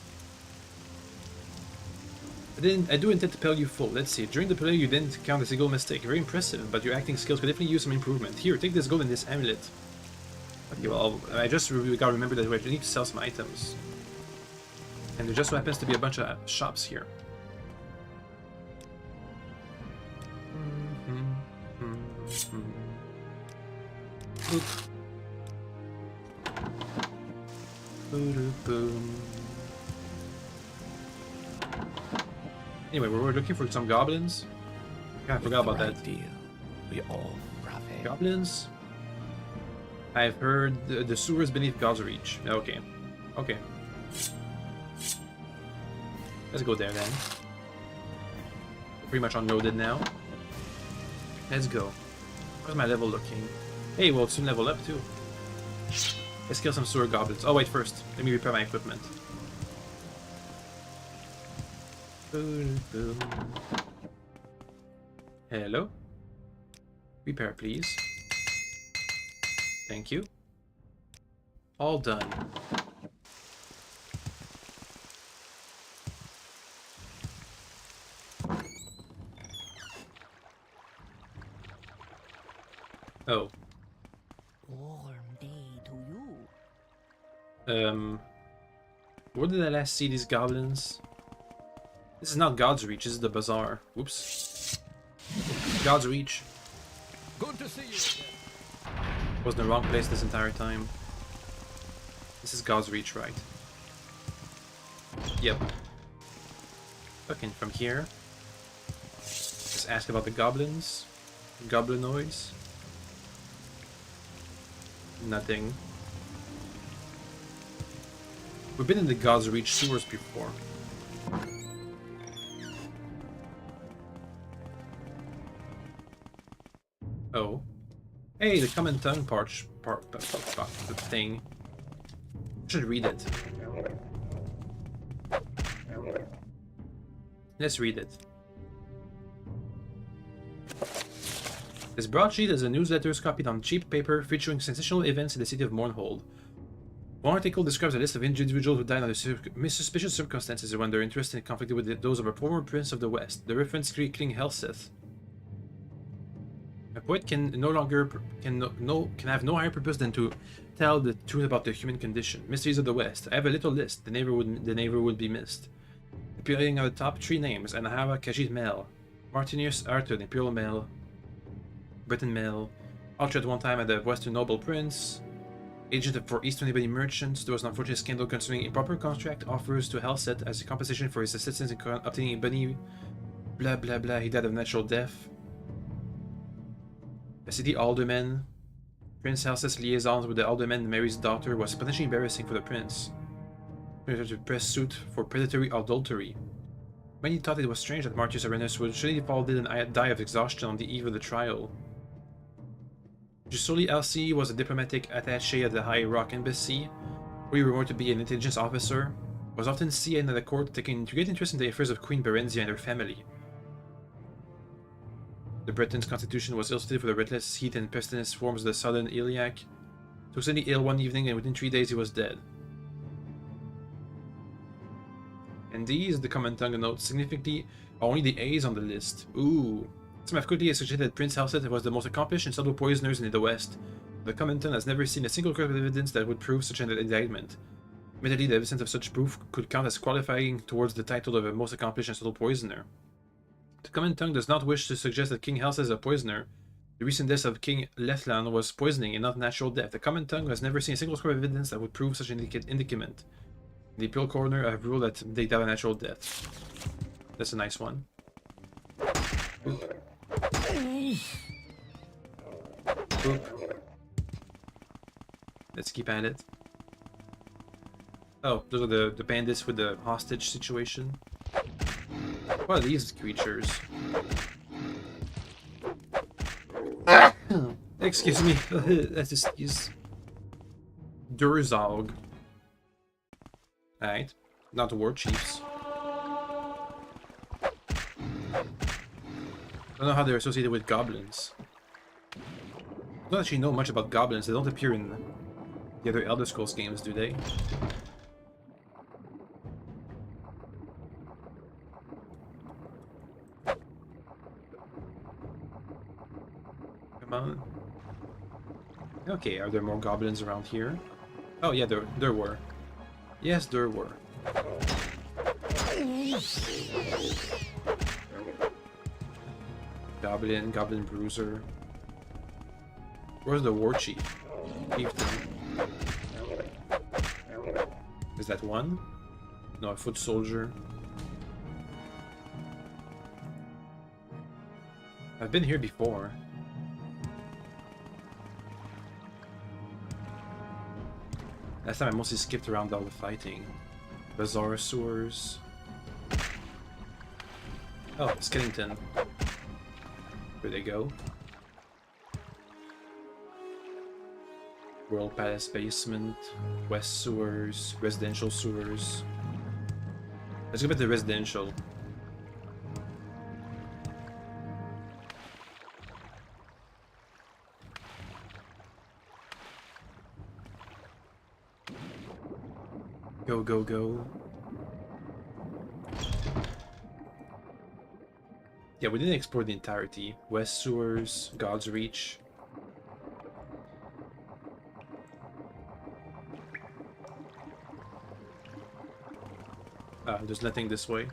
I do intend to pay you full. Let's see. During the play, you didn't count a single mistake. Very impressive, but your acting skills could definitely use some improvement. Here, take this gold and this amulet. Okay, well, I just gotta remember that we need to sell some items. And there just so happens to be a bunch of shops here. Boop. Boom. Anyway, we were looking for some goblins. I forgot about that. Deal. We all brave. Goblins? I've heard the sewers beneath God's reach. Okay. Okay. Let's go there then. Pretty much unloaded now. Let's go. How's my level looking? Hey, we'll soon level up too. Let's kill some sewer goblins. Oh wait, first, let me repair my equipment. Hello? Repair, please. Thank you. All done. Oh. Warm day to you. Where did I last see these goblins? This is not God's Reach, this is the bazaar. Whoops. God's Reach. Good to see you again. Was in the wrong place this entire time. This is God's Reach, right? Yep. Looking from here. Just ask about the goblins. Goblinoids. Nothing. We've been in the God's Reach sewers before. Oh. Hey, the common tongue the thing. I should read it. Let's read it. This broadsheet is a newsletter copied on cheap paper featuring sensational events in the city of Mournhold. One article describes a list of individuals who died under suspicious circumstances when their interests conflicted with those of a former prince of the West. The reference King Helseth. A poet can no longer can have no higher purpose than to tell the truth about the human condition. Mysteries of the West. I have a little list. The neighbor would be missed. Appearing on the top 3 names: Anahawa Khajiit Mel, Martinius Arthur, Imperial Mel, Britain Mel, Ultra at one time at the Western Noble Prince, agent for East 20 merchants. There was an unfortunate scandal concerning improper contract offers to Hellset as a compensation for his assistance in obtaining a bunny. Blah blah blah. He died of natural death. A city alderman. Prince Hellset's liaison with the alderman Mary's daughter was potentially embarrassing for the prince. To press suit for predatory adultery. Many thought it was strange that Martius Arenas would surely fall dead and die of exhaustion on the eve of the trial. Jusoli LC was a diplomatic attaché at the High Rock Embassy, where he was rumored to be an intelligence officer, was often seen at the court taking great interest in the affairs of Queen Berenzia and her family. The Breton's constitution was ill-suited for the relentless heat and pestilence forms of the southern Iliac. Took suddenly ill one evening, and within 3 days he was dead. And these, the common tongue notes, significantly are only the A's on the list. Ooh. Some have quickly suggested that Prince Hellset was the most accomplished and subtle poisoners in the West. The common tongue has never seen a single credible evidence that would prove such an indictment. Admittedly, the evidence of such proof could count as qualifying towards the title of a most accomplished and subtle poisoner. The common tongue does not wish to suggest that King Hellset is a poisoner. The recent death of King Lethlan was poisoning and not natural death. The common tongue has never seen a single scrap of evidence that would prove such an indictment. The appeal coroner have ruled that they died a natural death. That's a nice one. Oop. Oop. Let's keep at it. Oh, those are the bandits with the hostage situation. What are these creatures? Excuse me. That's a sneeze. Durzog. Alright. Not the war chiefs. I don't know how they're associated with goblins. I don't actually know much about goblins. They don't appear in the other Elder Scrolls games, do they? Come on. Okay, are there more goblins around here? Oh yeah, there were. Yes, there were. Goblin bruiser. Where's the war chief? Chieftain. Is that one? No, a foot soldier. I've been here before. Last time I mostly skipped around all the fighting. Bazaar sewers. Oh, Skellington. Where they go? World Palace basement, West sewers, residential sewers. Let's go back to the residential. Go, go, go. Yeah, we didn't explore the entirety. West sewers, God's Reach. Ah, there's nothing this way.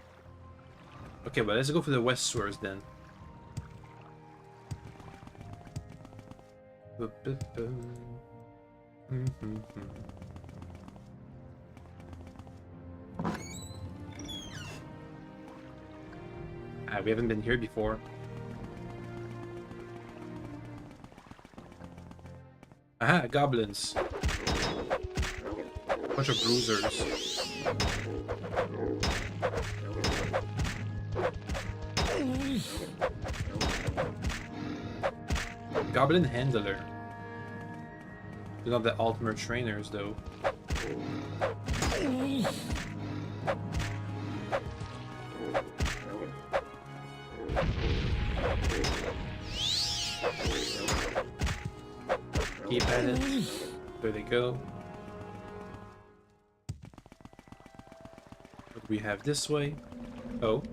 Okay, but let's go for the West sewers then. We haven't been here before. Aha, goblins. Bunch of bruisers. Goblin handler. They're not the Altmer trainers though. Keep at it. There they go. What do we have this way? Oh.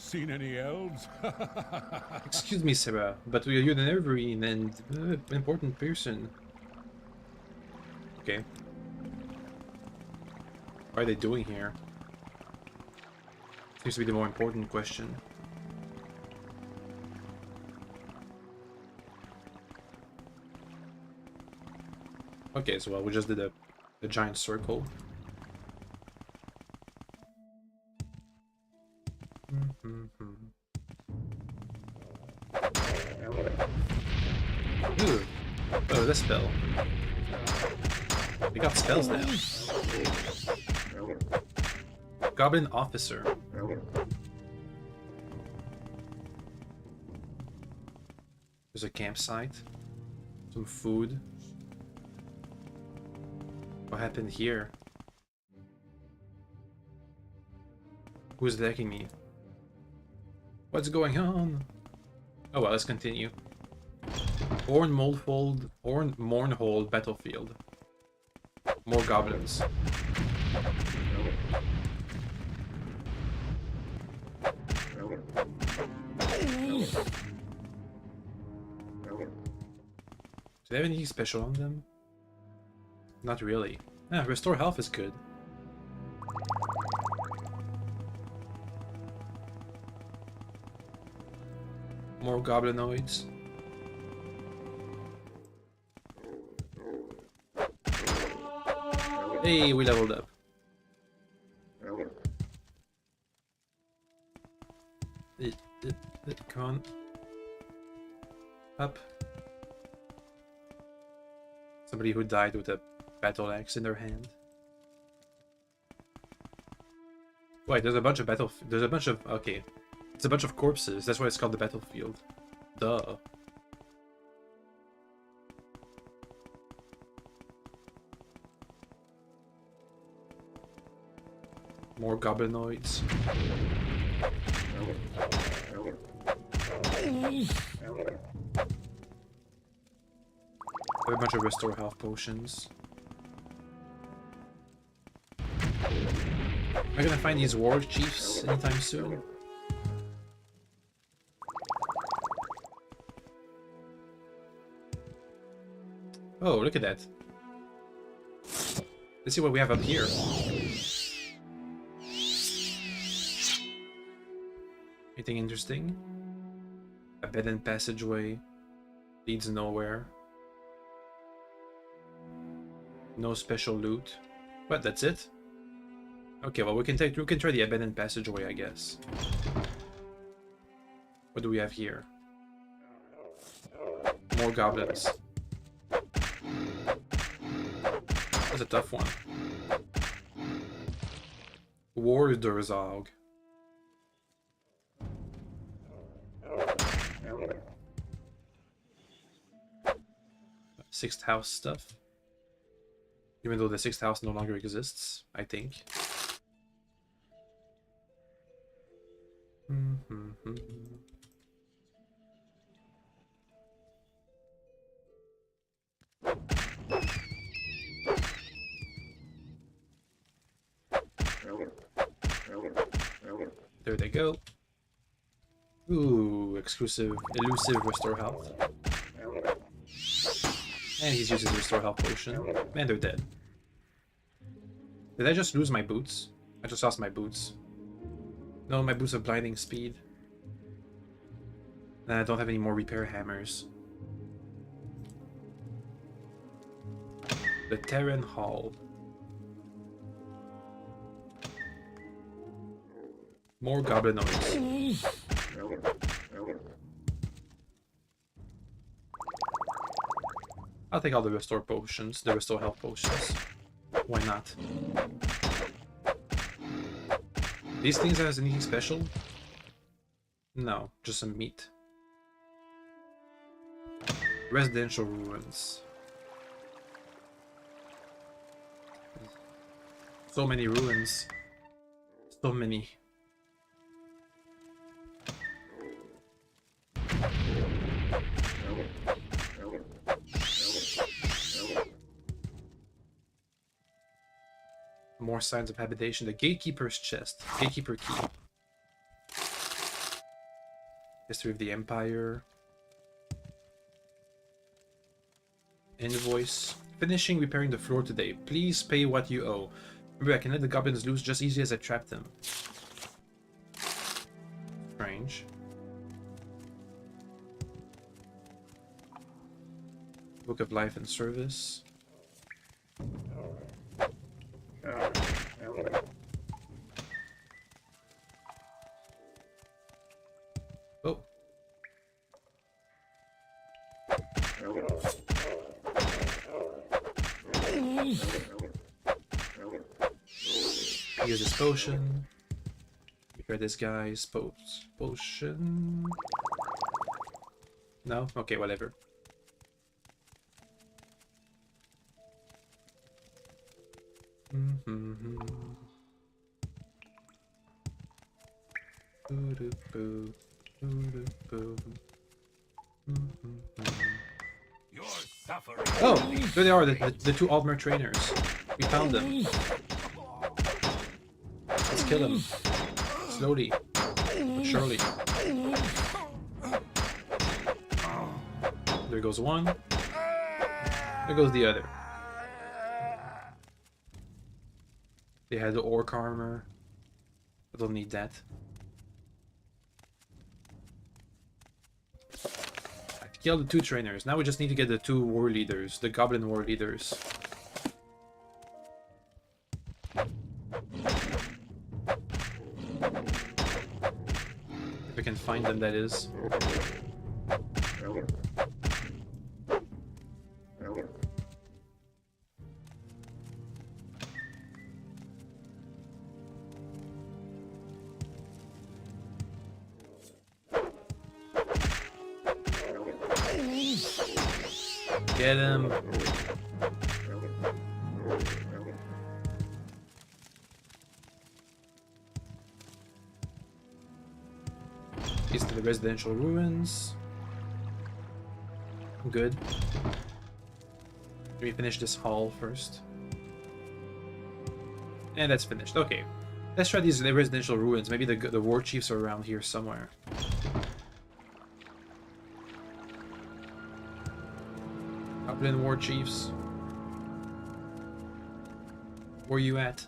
Seen any elves? Excuse me, Sarah, but you're an Evergreen and important person. Okay. What are they doing here? Seems to be the more important question. Okay, so well, we just did a giant circle. Ooh. Oh, this spell. We got spells now. Goblin Officer. There's a campsite. Some food. What happened here? Who's attacking me? What's going on? Oh well, let's continue. Mournhold battlefield. More goblins. Do they have anything special on them? Not really. Ah, restore health is good. More goblinoids. Hey, we leveled up. Come on. Up. Somebody who died with a battle axe in their hand. Wait, there's a bunch of okay. It's a bunch of corpses, that's why it's called the battlefield. Duh. More goblinoids. A bunch of restore health potions. Am I gonna find these war chiefs anytime soon? Oh, look at that. Let's see what we have up here. Anything interesting? Abandoned passageway. Leads nowhere. No special loot. What, that's it? Okay, well we can try the abandoned passageway, I guess. What do we have here? More goblins. That's a tough one. Warderzog. Sixth house stuff. Even though the sixth house no longer exists, I think. There they go. Ooh, elusive restore health. And he's using restore health potion. Man, they're dead. Did I just lose my boots? I just lost my boots. No, my boots have blinding speed. And I don't have any more repair hammers. The Terran Hall. More goblinoids. I'll take all the restore potions, the restore health potions. Why not? These things has anything special? No, just some meat. Residential ruins. So many ruins. So many. More signs of habitation. The gatekeeper's chest. Gatekeeper key. History of the Empire. Invoice. Finishing repairing the floor today. Please pay what you owe. Remember, I can let the goblins loose just easy as I trap them. Strange. Book of Life and Service. Oh. Use this potion. Repair this guy's potion. No? Okay, whatever. You're suffering. Oh, there they are, the two Altmer trainers. We found them. Let's kill them. Slowly, but surely. There goes one. There goes the other. They had the orc armor. I don't need that. I killed the two trainers. Now we just need to get the two war leaders, the goblin war leaders. If we can find them, that is. Get him. East of the residential ruins. Good. Let me finish this hall first. And that's finished. Okay. Let's try these residential ruins. Maybe the war chiefs are around here somewhere. Goblin war chiefs. Where you at?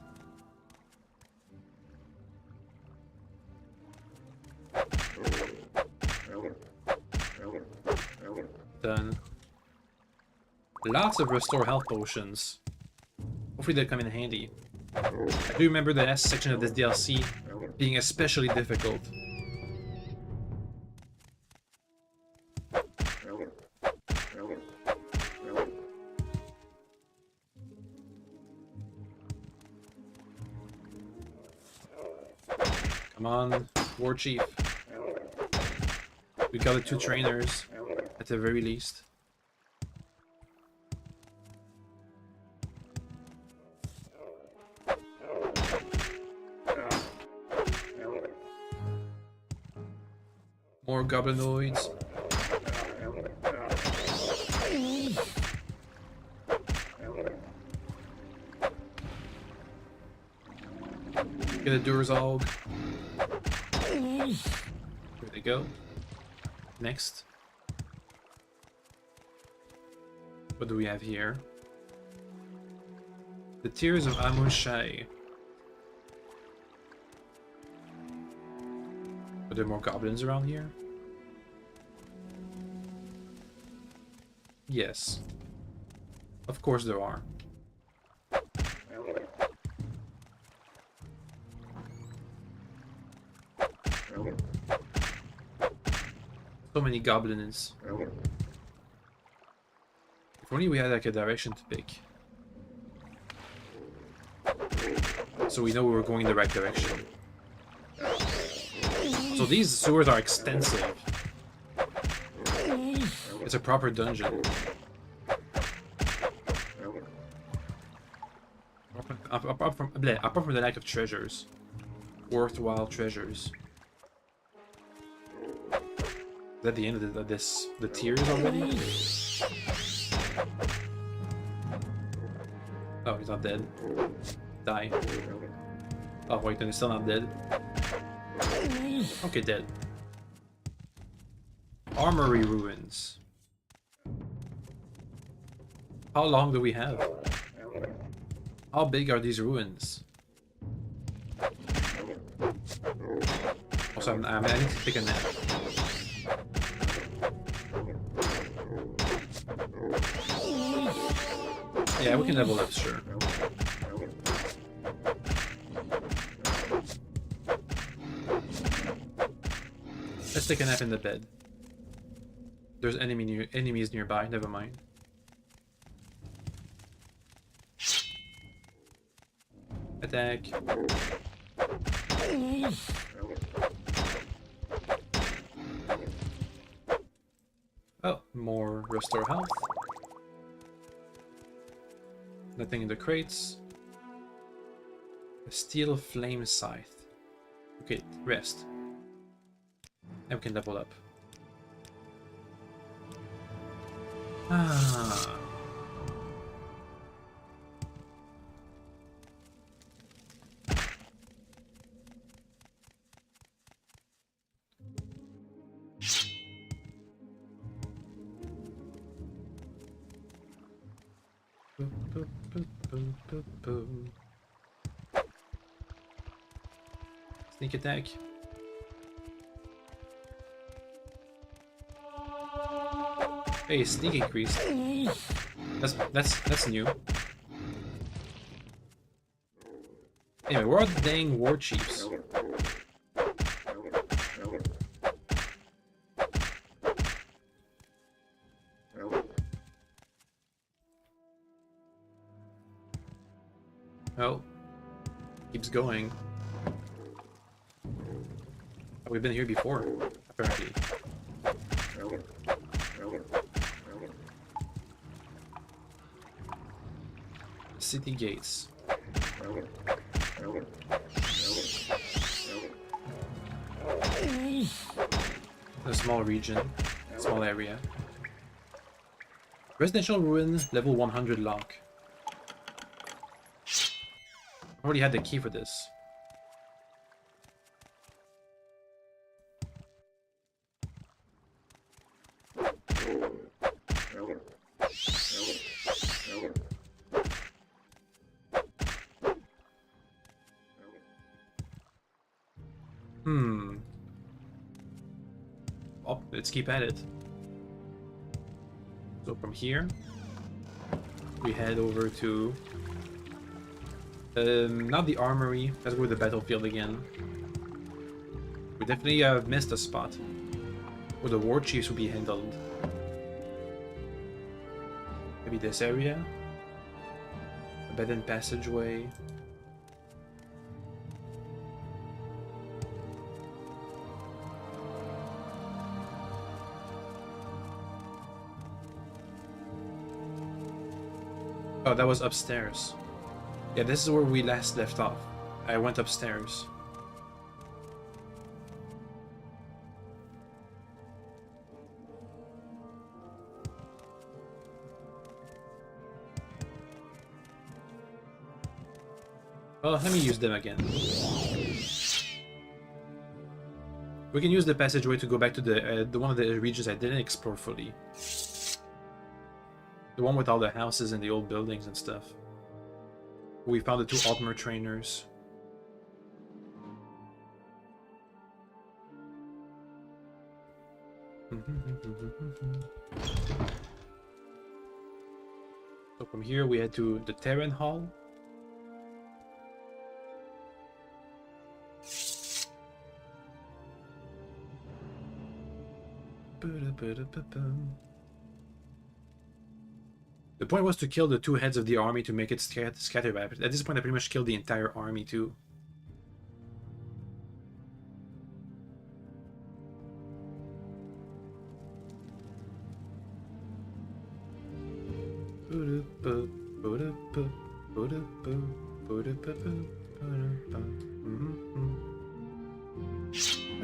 Done. Lots of restore health potions. Hopefully they'll come in handy. I do remember the last section of this DLC being especially difficult. Come on, War Chief. We got the two trainers, at the very least. More goblinoids. Get a Durzog. There they go. Next. What do we have here? The Tears of Amushai. Are there more goblins around here? Yes. Of course there are. So many goblins. If only we had like a direction to pick. So we know we were going in the right direction. So these sewers are extensive. It's a proper dungeon. Apart from the lack of treasures. Worthwhile treasures. Is that the end of the tiers already? Oh, he's not dead. Die. Oh wait, then he's still not dead. Okay, dead. Armory ruins. How long do we have? How big are these ruins? Also, I need to take a nap. Yeah, we can level up, sure. Let's take a nap in the bed. There's enemies nearby, never mind. Attack. Oh, more restore health. Nothing in the crates. A steel flame scythe. Okay, rest. And we can level up. Ah. Sneak attack. Hey, sneak increase. That's new. Anyway, where are the dang war chiefs? Oh, keeps going. Oh, we've been here before, apparently. City gates. A small region, small area. Residential ruin, level 100 lock. I already had the key for this. Oh, let's keep at it. So from here, we head over to not the armory. Let's go to the battlefield again. We definitely missed a spot where the war chiefs will be handled. Maybe this area. Abandoned passageway. Oh, that was upstairs. Yeah, this is where we last left off. I went upstairs. Well, let me use them again. We can use the passageway to go back to the one of the regions I didn't explore fully. The one with all the houses and the old buildings and stuff. We found the two Altmer trainers. So from here we head to the Terran Hall. The point was to kill the two heads of the army to make it scatter. At this point I pretty much killed the entire army too.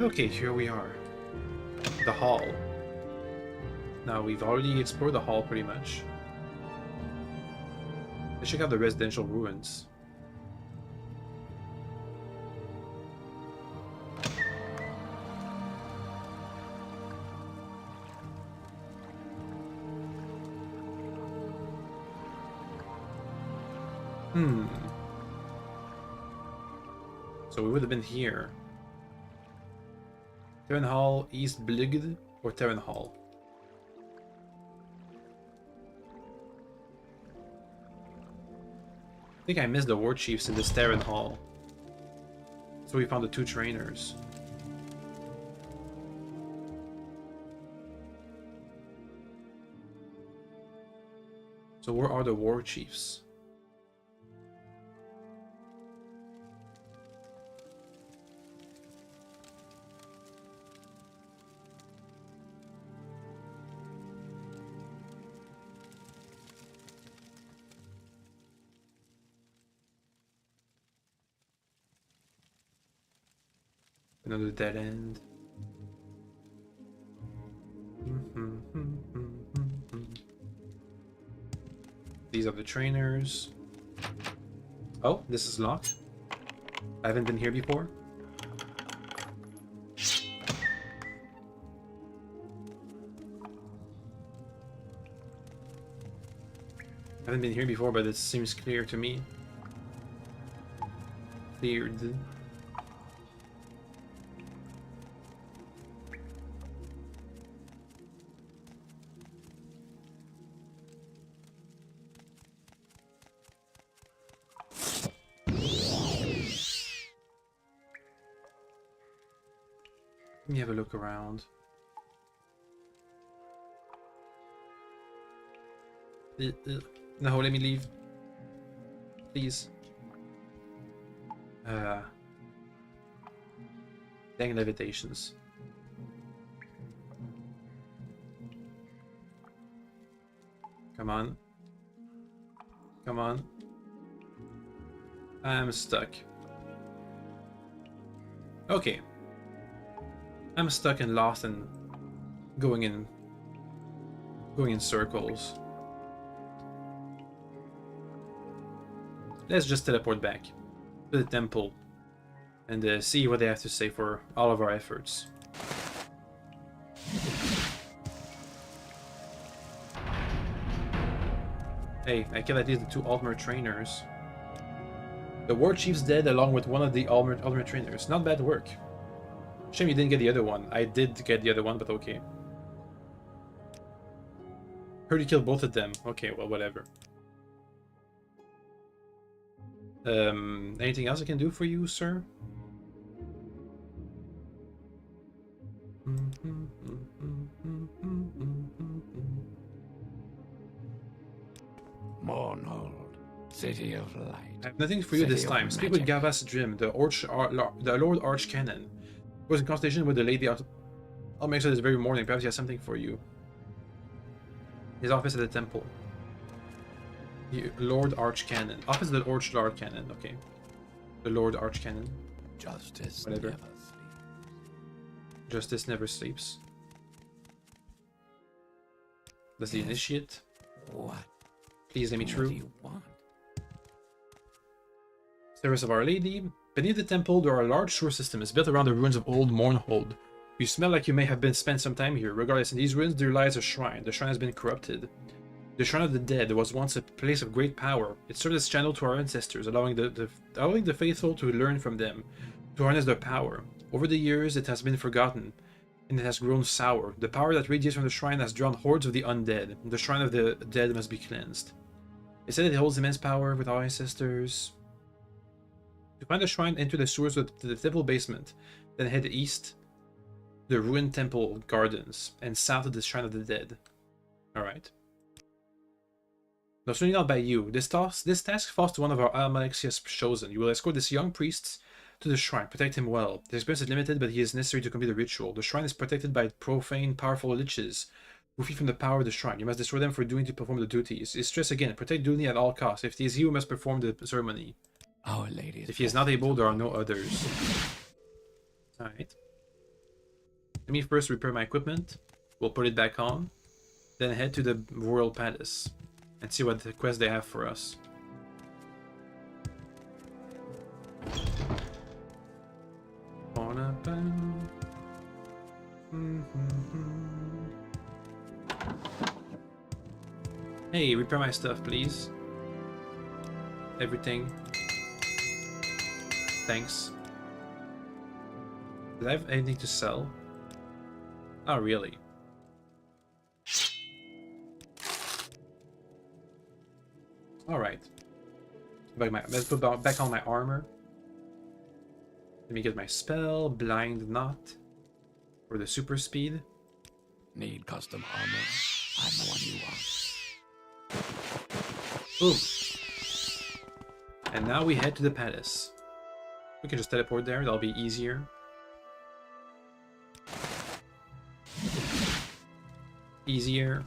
Okay, here we are. The hall. Now we've already explored the hall pretty much. Let's check out the residential ruins. Hmm. So we would have been here. Terran Hall, East Bligd, or Terran Hall? I think I missed the war chiefs in this Terran Hall. So we found the 2 trainers. So where are the war chiefs? Another dead end. These are the trainers. Oh, this is locked. I haven't been here before. I haven't been here before, but it seems clear to me. Cleared. Let me have a look around. No, let me leave. Please. Dang levitations. Come on. Come on. I'm stuck. Okay. I'm stuck and lost and going in circles. Let's just teleport back to the temple and see what they have to say for all of our efforts. Hey, I killed at least the 2 Altmer trainers. The war chief's dead along with one of the Altmer trainers. Not bad work. Shame you didn't get the other one. I did get the other one, but okay. Heard you killed both of them. Okay, well, whatever. Anything else I can do for you, sir? Mournhold, city of light. I have nothing for you this time. Speak with Gavas Drim, the Lord Archcanon. He was in consultation with the Lady Almexa this very morning. Perhaps he has something for you. His office at the temple. Lord Archcanon. Office of the Lord Archcanon, okay. The Lord Archcanon. Justice Whatever. never sleeps. Justice never sleeps. That's the initiate. What? Please let me What through. do you want? Service of Our Lady. Beneath the temple, there are a large sewer system. It's built around the ruins of old Mournhold. You smell like you may have spent some time here. Regardless, in these ruins there lies a shrine. The shrine has been corrupted. The Shrine of the Dead was once a place of great power. It served as channel to our ancestors, allowing the faithful to learn from them, to harness their power. Over the years, it has been forgotten, and it has grown sour. The power that radiates from the shrine has drawn hordes of the undead. The Shrine of the Dead must be cleansed. It said it holds immense power with our ancestors. To find the shrine, enter the sewers to the temple basement, then head east, the ruined temple gardens, and south of the Shrine of the Dead. Alright. No, certainly not by you. This task falls to one of our Almalexia's chosen. You will escort this young priest to the shrine. Protect him well. His experience is limited, but he is necessary to complete the ritual. The shrine is protected by profane, powerful liches who feed from the power of the shrine. You must destroy them for doing to perform the duties. It's stress again. Protect Dooney at all costs. If it is he who must perform the ceremony. Our Lady. If he is not able, there are no others. Alright. Let me first repair my equipment. We'll put it back on. Then head to the Royal Palace and see what the quest they have for us. Hey, repair my stuff, please. everything. Thanks. Did I have anything to sell? Not really. Alright. Let's put back on my armor. Let me get my spell, Blind Knot, for the super speed. Need custom armor? I'm the one you want. Ooh. And now we head to the palace. We can just teleport there, that'll be easier. Easier.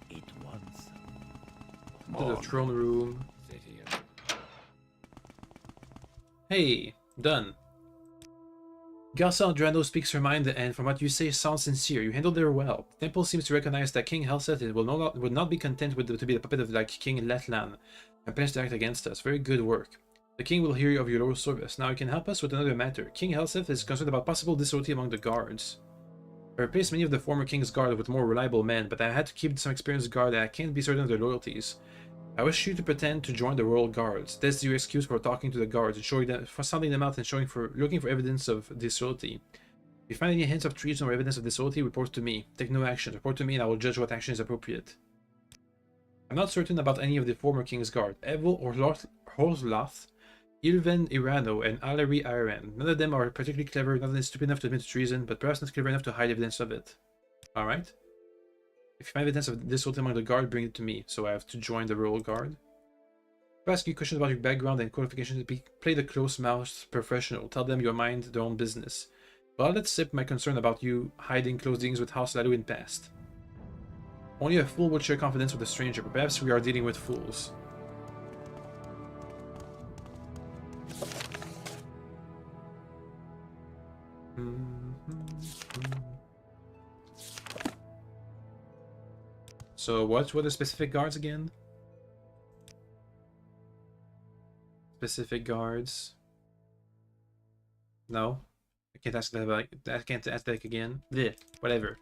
It once. To the throne room. City. Hey, done. Garza Andrano speaks her mind, and from what you say, sounds sincere. You handled her well. The temple seems to recognize that King Helseth would not be content with to be the puppet of like King Letlan and plans to act against us. Very good work. The king will hear of your loyal service. Now you can help us with another matter. King Helseth is concerned about possible disloyalty among the guards. I replaced many of the former king's guard with more reliable men, but I had to keep some experienced guard and I can't be certain of their loyalties. I wish you to pretend to join the royal guards. That's your excuse for talking to the guards and showing them, for sounding them out and looking for evidence of disloyalty. If you find any hints of treason or evidence of disloyalty, report to me. Take no action. Report to me and I will judge what action is appropriate. I'm not certain about any of the former king's guard. Evil or Horslath, Ilven Irano, and Alari Aran. None of them are particularly clever, none of them stupid enough to admit treason, but perhaps not clever enough to hide evidence of it. Alright? If you find evidence of disloyalty among the guard, bring it to me, so I have to join the royal guard. If I ask you questions about your background and qualifications, play the close-mouthed professional. Tell them you mind their own business. But let's sip my concern about you hiding close dealings with House Lalu in past. Only a fool would share confidence with a stranger, but perhaps we are dealing with fools. So what were the specific guards again? Specific guards. No. I can't ask that about I can't ask that again. Blech, whatever.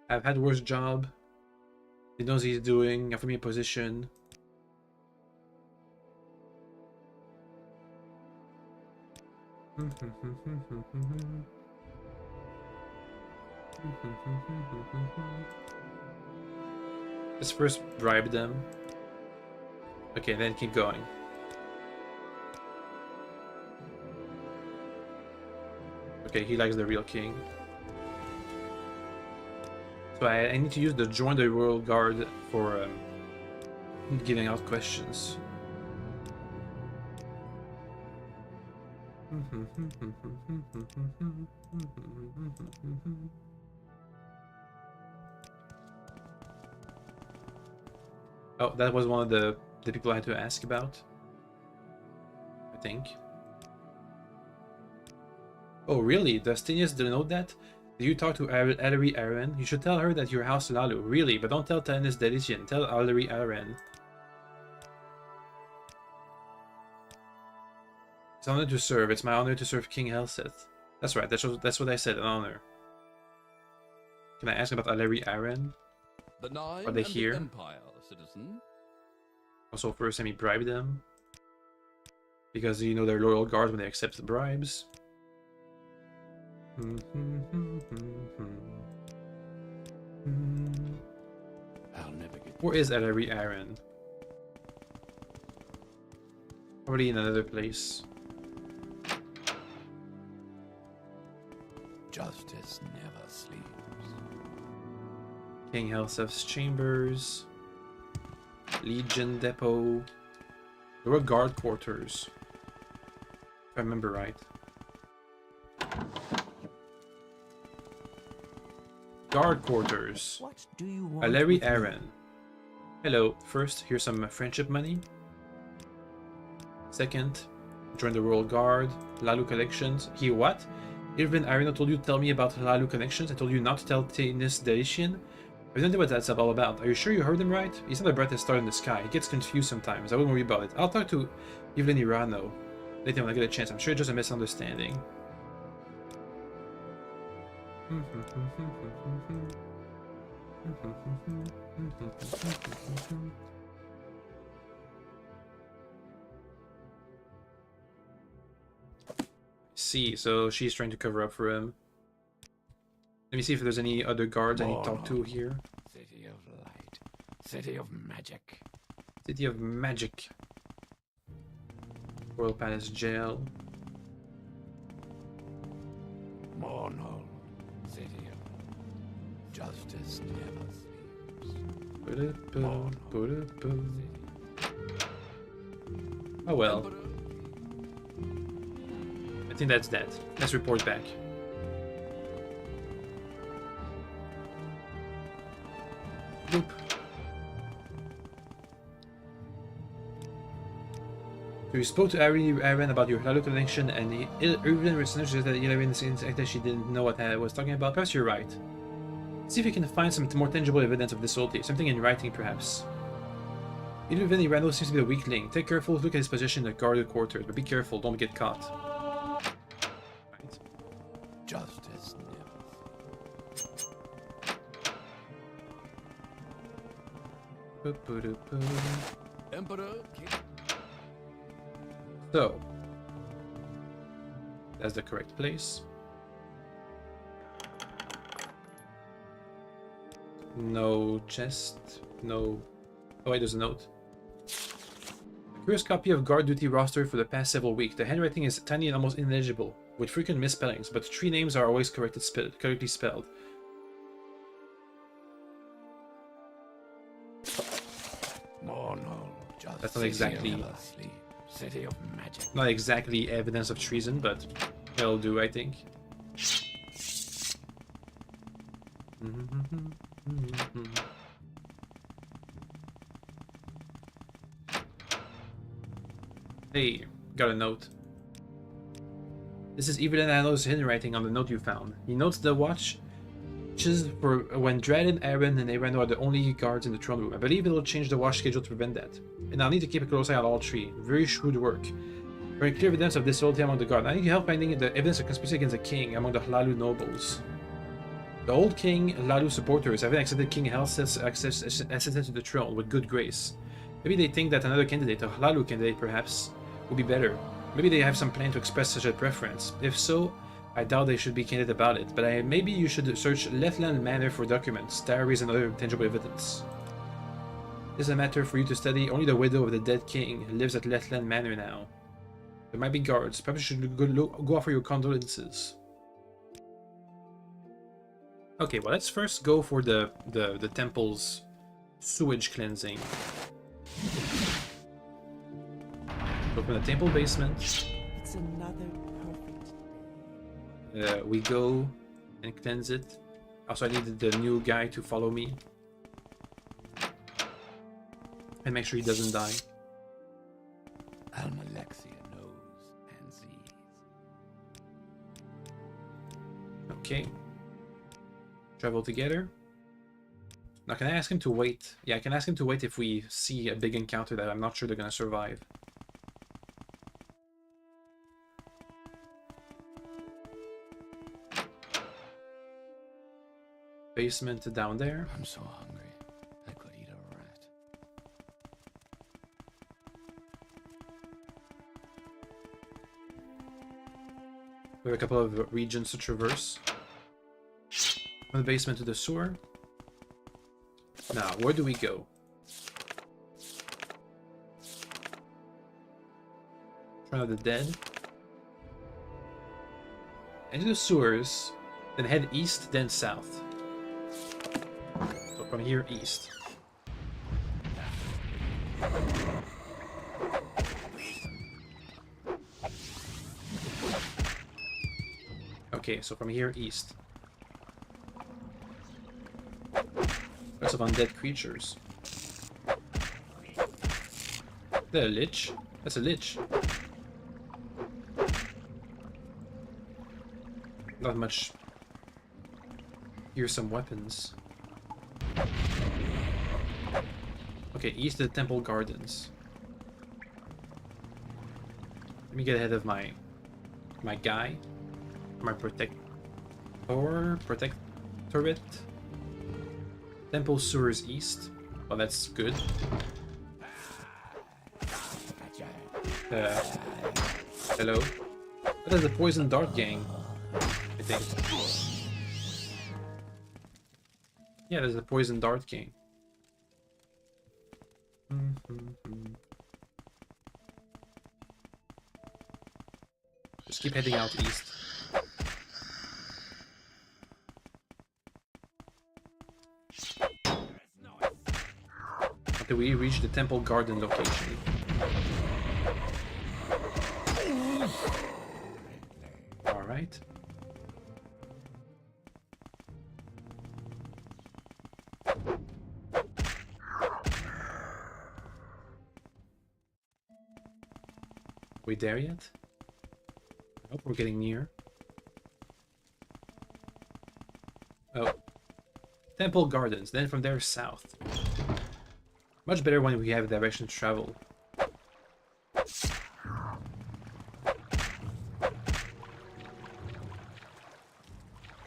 I've had worse job. He knows he's doing. Offer me a position. Let's first bribe them. Okay, then keep going. Okay, he likes the real king. So I need to use the join the royal guard for giving out questions. Oh, that was one of the people I had to ask about, I think. Oh, really? Does Tinius denote that? Did you talk to Alari Aran? You should tell her that your house Lalu. Really, but don't tell Tinius Delician. Tell Alari Aran. It's an honor to serve. It's my honor to serve King Helseth. That's right. That's what I said. An honor. Can I ask about Alari Aran? The Nine Are they and here? The Empire, citizen. Also, first let me bribe them. Because you know they're loyal guards when they accept the bribes. I'll never get. Where is Alari Aran? Probably in another place. Justice never sleeps. King Helseth's chambers. Legion depot. There were guard quarters. If I remember right. Guard quarters. What do you want? Alari with me? Aran. Hello. First, here's some friendship money. Second, join the Royal Guard. Lalu collections. He what? Irvin Arena told you to tell me about Lalu connections. I told you not to tell Tanis Dacian. I don't know what that's all about. Are you sure you heard him right? He's not a brightest star in the sky. He gets confused sometimes. I wouldn't worry about it. I'll talk to Evelyn Irano later when I get a chance. I'm sure it's just a misunderstanding. See, so she's trying to cover up for him. Let me see if there's any other guards I need to talk to here. City of light. City of magic. City of Magic. Royal Palace Jail. Mournhold. City of justice never sleeps. Oh well. I think that's that. Let's report back. Boop. So we spoke to Aaron about your Lalu connection, and the Irvin research that Irvin seems that she didn't know what I was talking about. Perhaps you're right. See if you can find some more tangible evidence of this oldie. Something in writing, perhaps. Irvin Irano seems to be a weakling. Take careful look at his position in the guarded quarters, but be careful, don't get caught. Right. Justice never. Emperor, King. So, that's the correct place. No chest, no... Oh wait, there's a note. A curious copy of guard duty roster for the past several weeks. The handwriting is tiny and almost illegible, with frequent misspellings, but 3 names are always correctly spelled. Mournhold. That's not exactly... City of magic. Not exactly evidence of treason, but it'll do, I think. Hey, got a note. This is Evelyn Anno's handwriting on the note you found. He notes the watches for when Dradin, Aaron, and Arano are the only guards in the throne room. I believe it'll change the watch schedule to prevent that. And I'll need to keep a close eye on all 3. Very shrewd work. Very clear evidence of disloyalty among the guard. I need help finding the evidence of conspiracy against the king among the Lalu nobles. The old king, Lalu supporters, haven't accepted King Hal's access to the throne with good grace. Maybe they think that another candidate, a Lalu candidate perhaps, would be better. Maybe they have some plan to express such a preference. If so, I doubt they should be candid about it, but maybe you should search Letland Manor for documents, diaries, and other tangible evidence. This is a matter for you to study. Only the widow of the dead king lives at Letland Manor now. There might be guards. Perhaps you should go offer your condolences. Okay, well, let's first go for the temple's sewage cleansing. Open the temple basement. It's another perfect day. We go and cleanse it. Also, I needed the new guy to follow me. And make sure he doesn't die. Almalexia knows and sees. Okay. Travel together. Now, can I ask him to wait? Yeah, I can ask him to wait if we see a big encounter that I'm not sure they're gonna survive. Basement down there. I'm so hungry. I could eat a rat. We have a couple of regions to traverse. From the basement to the sewer. Now, where do we go? Front of the dead. Into the sewers, then head east, then south. So from here, east. Okay, so from here, east. Lots of undead creatures. Is that a lich? That's a lich. Not much. Here's some weapons. Okay, east of the temple gardens. Let me get ahead of my guy. My protectorate. Temple sewers east. Well, that's good. Hello. That is the poison dart gang, I think. Yeah, there's the poison dart gang. Just keep heading out east. Until we reach the temple garden location. Alright. We there yet? I hope we're getting near. Oh. Temple Gardens, then from there south. Much better when we have a direction to travel.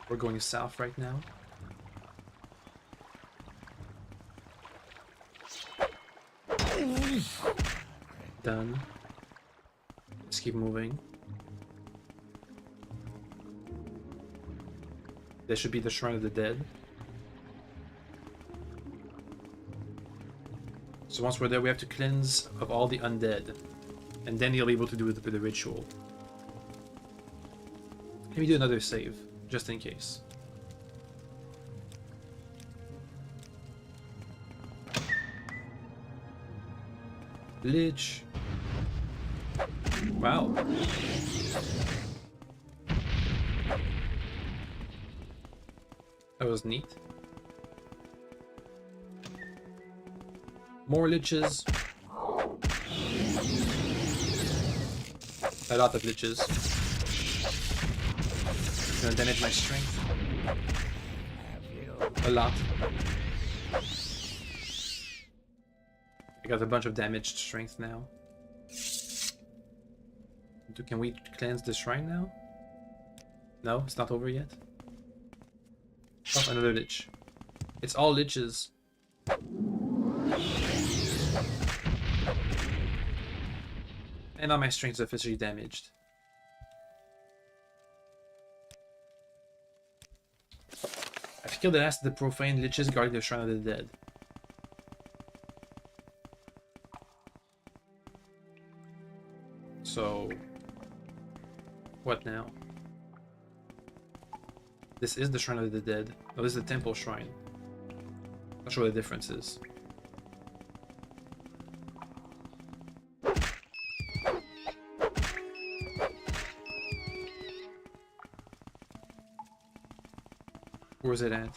We're going south right now. Done. Let's keep moving. There should be the Shrine of the Dead. So once we're there, we have to cleanse of all the undead. And then you'll be able to do the ritual. Let me do another save, just in case. Lich. Wow. That was neat. More liches. A lot of liches. Gonna damage my strength. A lot. I got a bunch of damaged strength now. Can we cleanse the shrine now? No, it's not over yet. Oh, another lich. It's all liches. And now my strength is officially damaged. I've killed the last of the profane liches guarding the Shrine of the Dead. So... what now? This is the Shrine of the Dead. No, this is the Temple Shrine. Not sure what the difference is. Where's it at?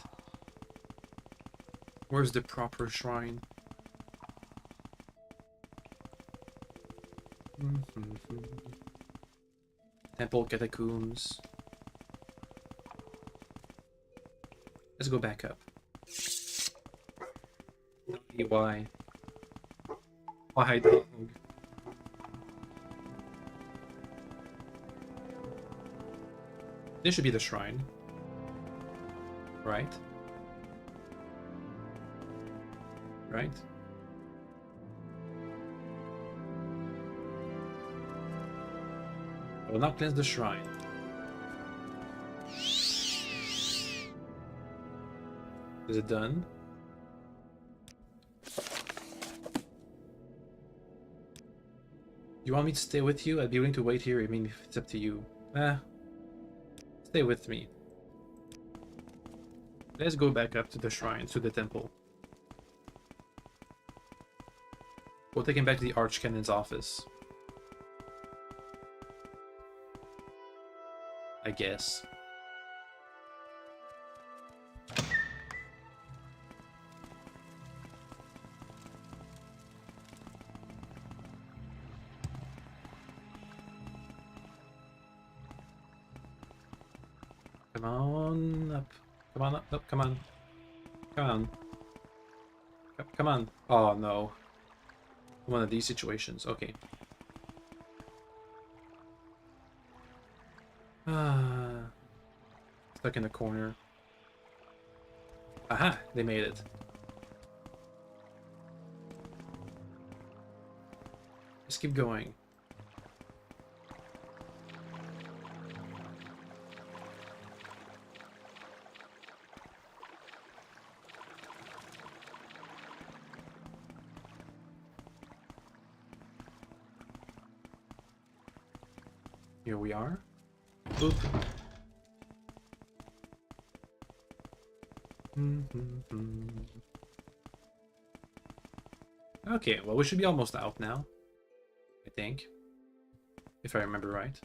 Where's the proper shrine? Temple catacombs. Let's go back up. Why? Why dog? This should be the shrine. Right? Right? I will not cleanse the shrine. Is it done? You want me to stay with you? I'd be willing to wait here. I mean, if it's up to you. Stay with me. Let's go back up to the shrine, to the temple. We'll take him back to the Archcanon's office. I guess. Come on up. Come on up. No, come on. Come on. Come on. Oh no. One of these situations. Okay. Stuck in the corner. Aha! They made it. Just keep going. Here we are. Boop. Okay, well, we should be almost out now. I think. If I remember right.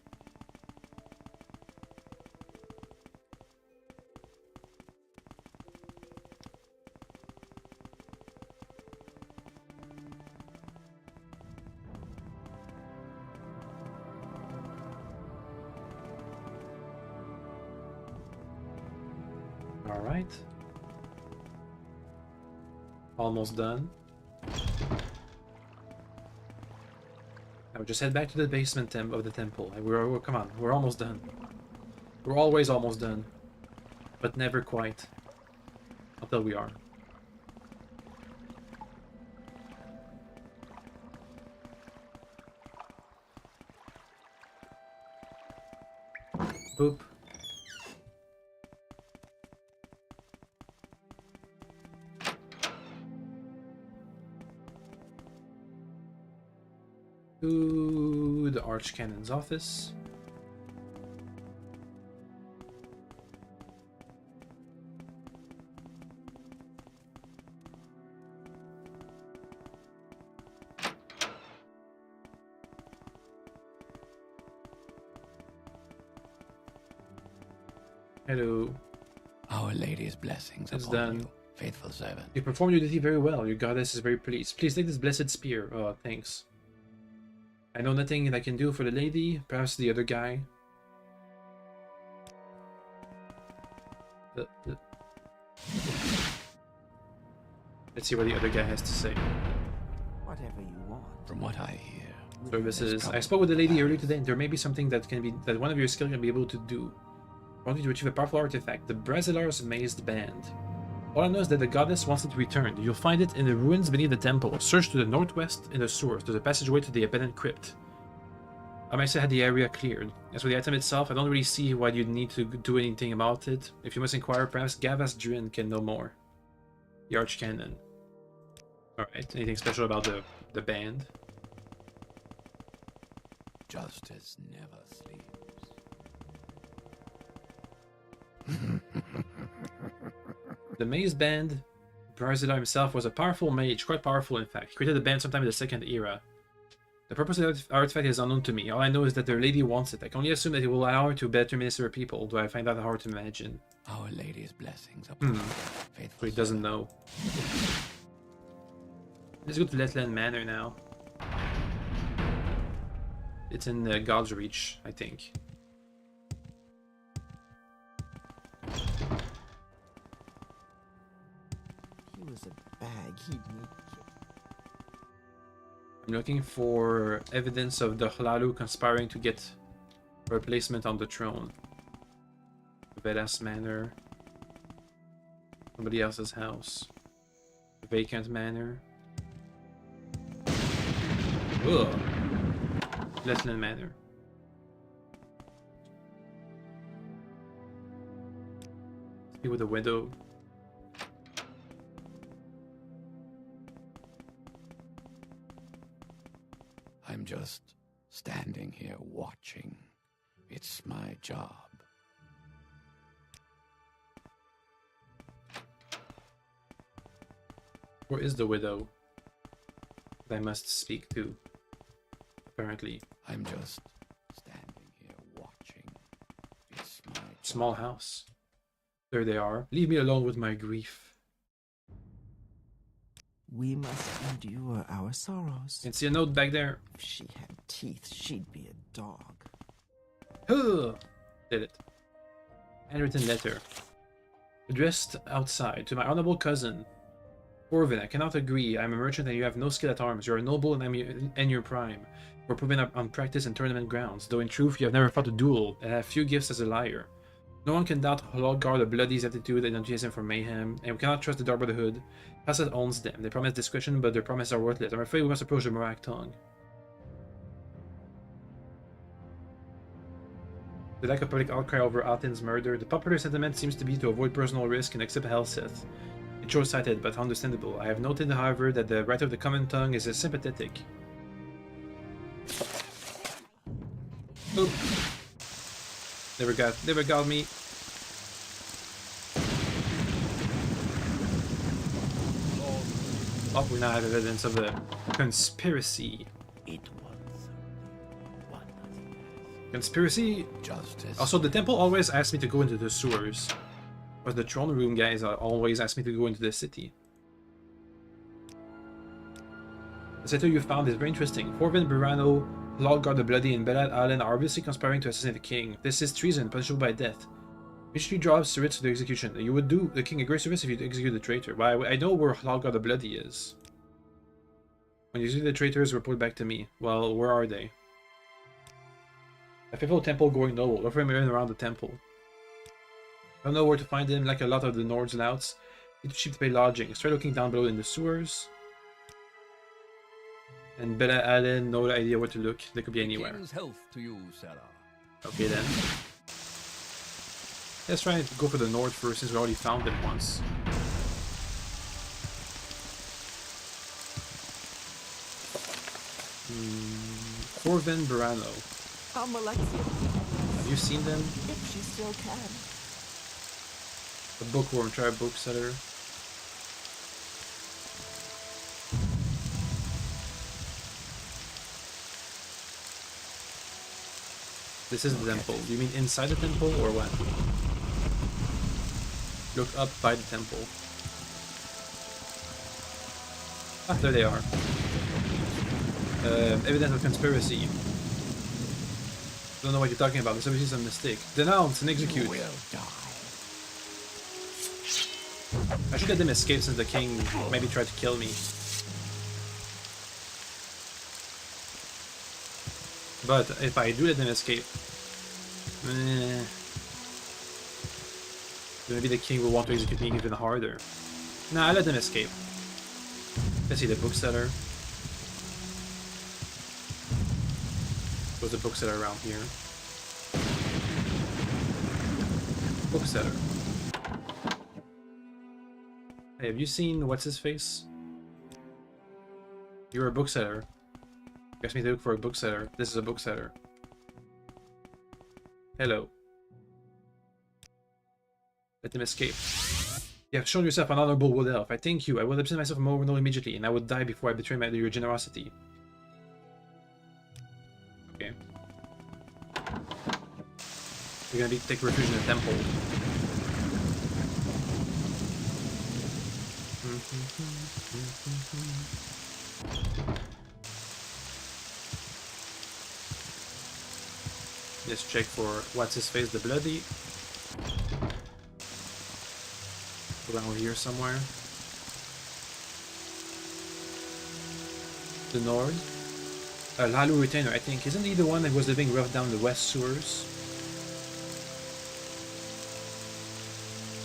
All right. Almost done. Now just head back to the basement of the temple. Come on, we're almost done. We're always almost done, but never quite until we are. Boop. To the Archcanon's office. Hello. Our Lady's blessings It's upon done. you, faithful servant. You performed your duty very well. Your goddess is very pleased. Please take this blessed spear. Oh, thanks. I know nothing that I can do for the lady. Perhaps the other guy. Let's see what the other guy has to say. Whatever you want. From what I hear, Services. I spoke with the lady earlier today, and there may be something that one of your skill can be able to do. I want you to achieve a powerful artifact, the Brazilar's Mazed Band. All I know is that the goddess wants it returned. You'll find it in the ruins beneath the temple. Search to the northwest in the sewers. There's a passageway to the abandoned crypt. Amaisa had the area cleared. As for the item itself, I don't really see why you'd need to do anything about it. If you must inquire, perhaps Gavas Drin can know more. The Archcanon. Alright, anything special about the band? justice never sleeps. The Maze Band, Brazila himself was a powerful mage, quite powerful in fact. He created the band sometime in the Second Era. The purpose of the artifact is unknown to me. All I know is that their lady wants it. I can only assume that it will allow her to better minister her people, although I find that hard to imagine. Our Lady's blessings upon you, faithful. So he doesn't know. Let's go to Letland Manor now. It's in God's Reach, I think. He was a bag. He'd need. I'm looking for evidence of the Hlalu conspiring to get a replacement on the throne. Vedas Manor. Somebody else's house. Vacant Manor. Ugh. Letland Manor. See with the widow. I'm just standing here watching. It's my job. Where is the widow that I must speak to? Apparently. I'm just standing here watching. It's my job. Small house. There they are. Leave me alone with my grief. We must endure our sorrows. Can see a note back there. If she had teeth, she'd be a dog. Huh. Did it. Handwritten letter. Addressed outside. To my honorable cousin, Corvin, I cannot agree. I am a merchant and you have no skill at arms. You are noble and I am in your prime. You are proven up on practice and tournament grounds, though in truth you have never fought a duel and have few gifts as a liar. No one can doubt Lordguard the Bloody's attitude and enthusiasm for mayhem, and we cannot trust the Dark Brotherhood. Passat owns them. They promise discretion, but their promises are worthless. I'm afraid we must approach the Morak tongue. The lack of public outcry over Aten's murder. The popular sentiment seems to be to avoid personal risk and accept Helseth. It's short-sighted, but understandable. I have noted, however, that the writer of the common tongue is sympathetic. Oop. Never got me. Oh, we now have evidence of a conspiracy. It was one Conspiracy? justice. Also, the temple always asks me to go into the sewers. But the throne room guys always ask me to go into the city. The settler you found is very interesting. Corvin, Burano, Lordguard the Bloody, and Belad Allen are obviously conspiring to assassinate the king. This is treason, punishable by death. Usually drives Siritz to the execution. You would do the king a great service if you execute the traitor. Well, I know where Lordguard the Bloody is. When you see the traitors, report back to me. Well, where are they? A faithful temple going noble. Look for him in around the temple. I don't know where to find him, like a lot of the Nord's louts. It's too cheap to pay lodging. Try looking down below in the sewers. And Bella Allen, no idea where to look. They could be anywhere. King's health to you, Sarah. Okay then. Let's try and go for the north first, since we already found them once. Corvin Burano. Alexia, Have you seen them? if she still can. The bookworm, try a bookseller. This is the temple. Do you mean inside the temple or what? Look up by the temple. Ah, there they are. Evidence of conspiracy. Don't know what you're talking about. There's obviously some mistake. Denounce and execute. You will die. I should let them escape since the king maybe tried to kill me. But if I do let them escape, maybe the king will want to execute me even harder. Nah, I let them escape. Let's see the bookseller. There's a bookseller around here. Bookseller. Hey, have you seen what's his face? You're a bookseller. You asked me to look for a bookseller. This is a bookseller. Hello. Let them escape. You have shown yourself an honorable wood elf. I thank you. I will absent myself from Mournhold immediately, and I would die before I betray your generosity. Okay. You're gonna take refuge in the temple. Let's check for what's his face, the Bloody. Around here somewhere. The Nord. Lalu Retainer, I think. Isn't he the one that was living rough down the west sewers?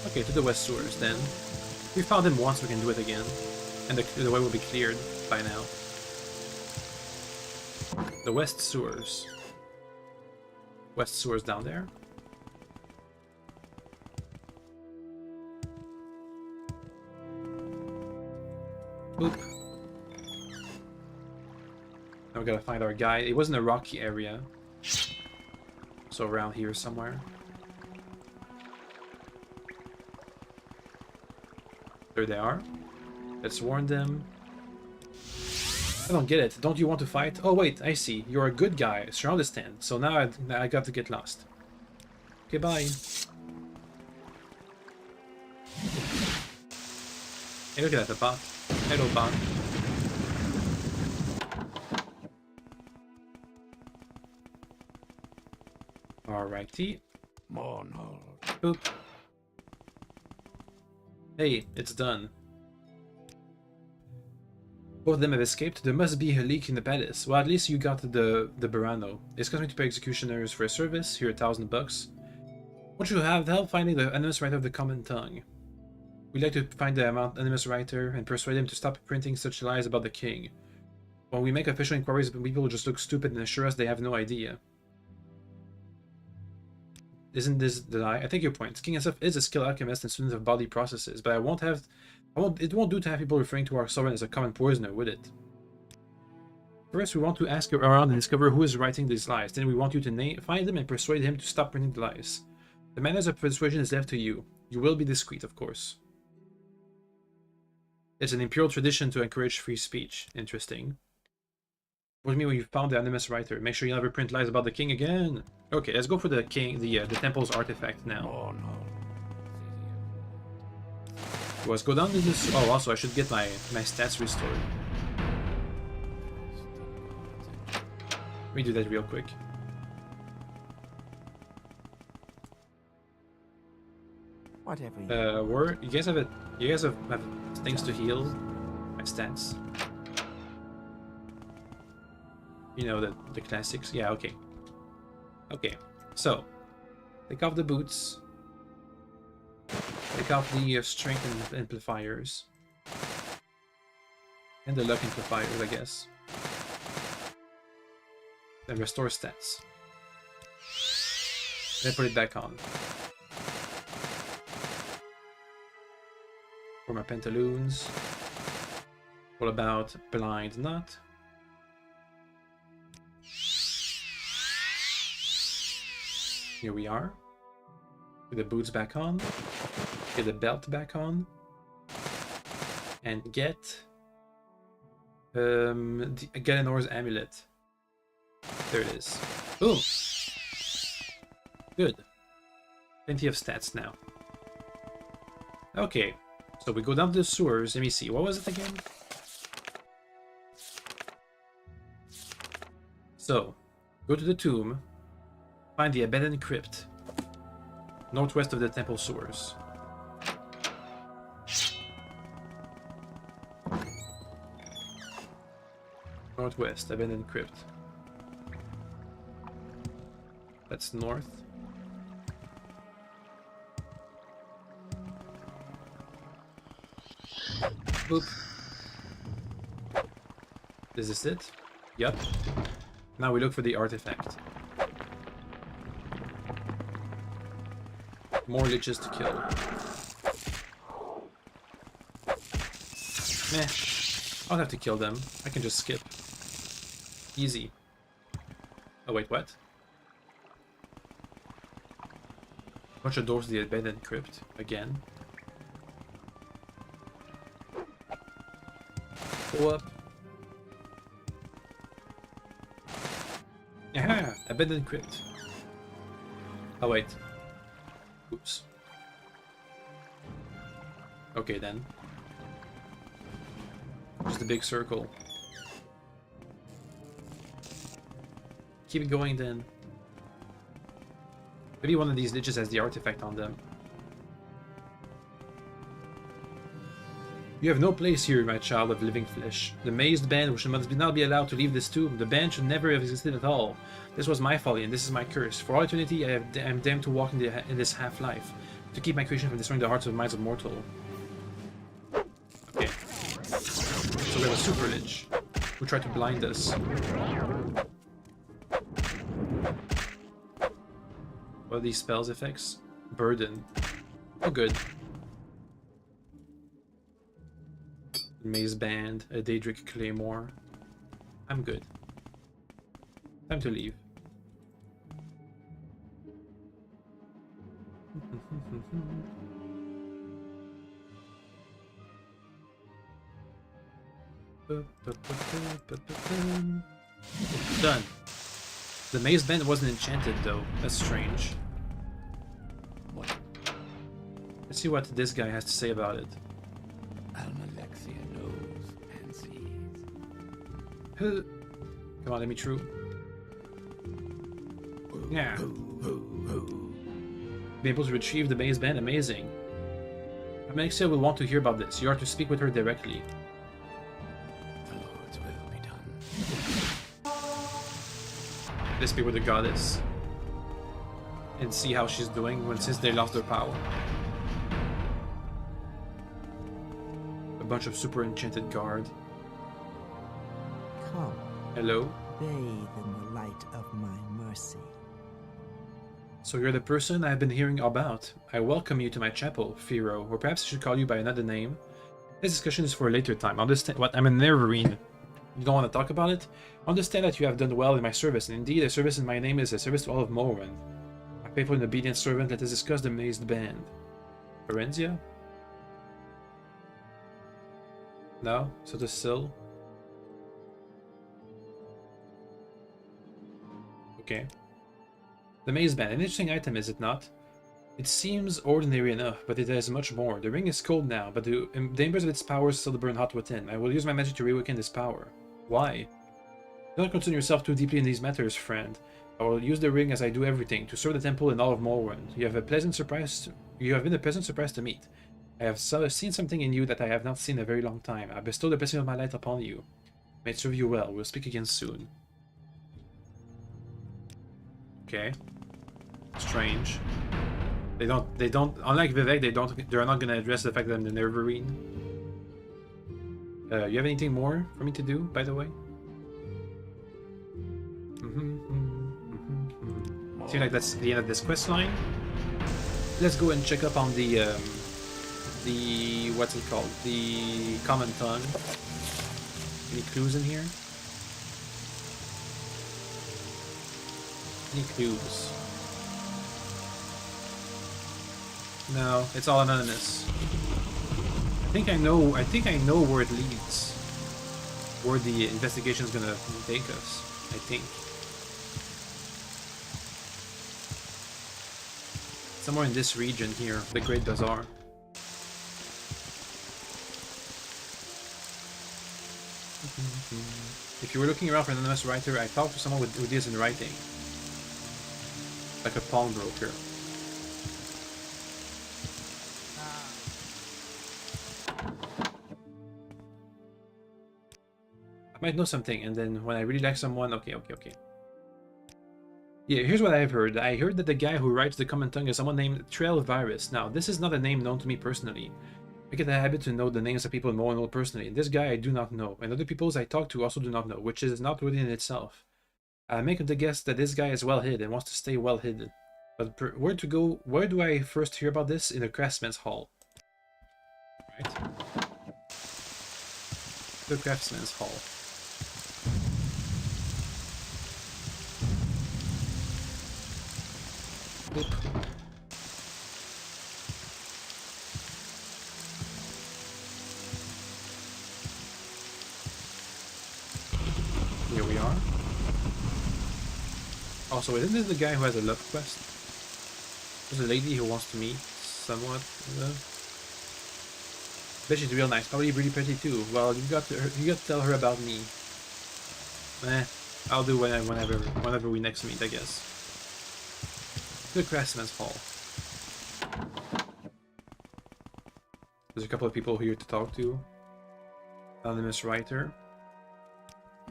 Okay, to the west sewers then. We found him once, we can do it again. And the way will be cleared by now. The west sewers. West sewers down there. Boop. Now we gotta find our guy. It was in a rocky area. So around here somewhere. There they are. Let's warn them. I don't get it. Don't you want to fight? Oh wait, I see. You're a good guy. Surround stand. So now I got to get lost. Okay, bye. Hey, look at that, the bot. Hello, bot. Alrighty. Mournhold. Boop. Hey, it's done. Both of them have escaped. There must be a leak in the palace. Well, at least you got the Burano. It's going to pay executioners for a service. Here, $1,000. Won't you have help finding the anonymous writer of the common tongue? We'd like to find the anonymous writer and persuade him to stop printing such lies about the king. When we make official inquiries, people will just look stupid and assure us they have no idea. Isn't this the lie? I take your point. King himself is a skilled alchemist and student of body processes, but it won't do to have people referring to our sovereign as a common poisoner, would it? First, we want to ask around and discover who is writing these lies. Then we want you to find him and persuade him to stop printing the lies. The manners of persuasion is left to you. You will be discreet, of course. It's an imperial tradition to encourage free speech. Interesting. What do you mean when you found the anonymous writer? Make sure you never print lies about the king again. Okay, let's go for the king, the temple's artifact now. Mournhold. Let's go down to this. Oh, also I should get my stats restored. Let me do that real quick. Whatever. You guys have things to heal my stats. You know the classics. Yeah, okay. Okay, so take off the boots. Take off the strength amplifiers. And the luck amplifiers, I guess. Then restore stats. Then put it back on. For my pantaloons. What about blind nut? Here we are. Get the boots back on. Get the belt back on. And get Galenor's amulet. There it is. Boom! Good. Plenty of stats now. Okay. So we go down to the sewers. Let me see. What was it again? So, go to the tomb. Find the abandoned crypt. Northwest of the temple sewers. Northwest, abandoned crypt. That's north. Boop. Is this it? Yup. Now we look for the artifact. More liches to kill. Meh. I don't have to kill them. I can just skip. Easy. Oh wait, what? Bunch of doors to the abandoned crypt. Again. Go up. Aha! Abandoned crypt. Oh wait. Oops. Okay then. Just a big circle. Keep it going then. Maybe one of these niches has the artifact on them. You have no place here, my child of living flesh. The mazed band must not be allowed to leave this tomb. The band should never have existed at all. This was my folly, and this is my curse. For all eternity, I am damned to walk in this half-life, to keep my creation from destroying the hearts and minds of mortal. Okay. So we have a super lich, who tried to blind us. What are these spells effects? Burden. Oh good. Maze Band, a Daedric Claymore. I'm good. Time to leave. Done. The Maze Band wasn't enchanted though. That's strange. What? Let's see what this guy has to say about it. Almalexia knows and sees. Come on, let me through. Yeah. Be able to retrieve the base band, amazing. Amexia will want to hear about this. You are to speak with her directly. The Lord's will be done. Let's speak with the goddess. And see how she's doing since they lost their power. A bunch of super enchanted guard. Come, Hello? bathe in the light of my mercy. So you're the person I've been hearing about. I welcome you to my chapel, Firo, or perhaps I should call you by another name. This discussion is for a later time. Understand what? I'm a Neverine. You don't want to talk about it? Understand that you have done well in my service, and indeed a service in my name is a service to all of Morrowind. My faithful and obedient servant, let us discuss the mazed band. Forenzia? No? So the still? Okay. The maze band, an interesting item, is it not? It seems ordinary enough, but it has much more. The ring is cold now, but the embers of its power still burn hot within. I will use my magic to reawaken this power. Why? Don't concern yourself too deeply in these matters, friend. I will use the ring as I do everything, to serve the temple and all of Morrowind. You have been a pleasant surprise to meet. I have seen something in you that I have not seen in a very long time. I bestow the blessing of my light upon you. May it serve you well. We'll speak again soon. Okay. Strange. They don't, unlike Vivek, they're not gonna address the fact that I'm the Neverine. You have anything more for me to do, by the way? Seems like that's the end of this quest line. Let's go and check up on the what's it called? The common tongue. Any clues in here? Any clues? No, it's all anonymous. I think I know where it leads. Where the investigation is gonna take us, I think. Somewhere in this region here, the Great Bazaar. If you were looking around for an anonymous writer, I talked to someone who deals in writing. Like a pawnbroker. I might know something, and then when I really like someone, okay. Yeah, here's what I've heard. I heard that the guy who writes the common tongue is someone named Virus. Now, this is not a name known to me personally. I get the habit to know the names of people in Mournhold personally, and this guy I do not know, and other peoples I talk to also do not know, which is not good in itself. I make the guess that this guy is well hid and wants to stay well hidden. But where to go? Where do I first hear about this? In the Craftsman's Hall. Right. The Craftsman's Hall. Oop. Here we are. Also, isn't this the guy who has a love quest? There's a lady who wants to meet somewhat. Bet she's real nice, probably really pretty too. Well, you got to tell her about me. I'll do whenever we next meet, I guess. The Craftsman's Hall. There's a couple of people here to talk to. Anonymous writer.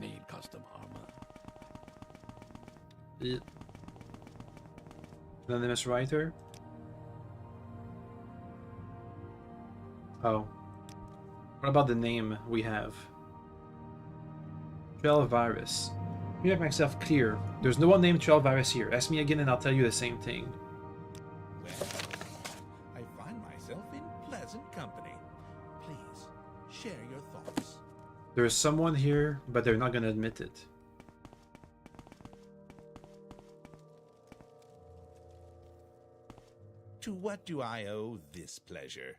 Need custom armor. Anonymous writer. Oh. What about the name we have? Virus. Let me make myself clear. There's no one named Virus here. Ask me again and I'll tell you the same thing. Well, I find myself in pleasant company. Please, share your thoughts. There's someone here, but they're not gonna admit it. To what do I owe this pleasure?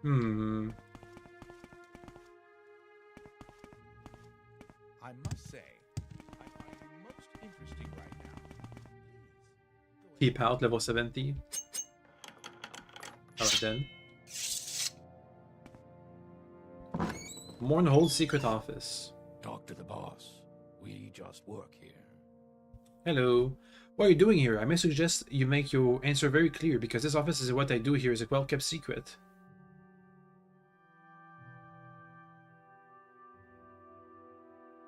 I must say, I find you most interesting right now. Please, Keep out, level 70. Alright then. Mournhold Secret Office. talk to the boss. We just work here. Hello. What are you doing here? I may suggest you make your answer very clear, because this office is what I do here is a well-kept secret.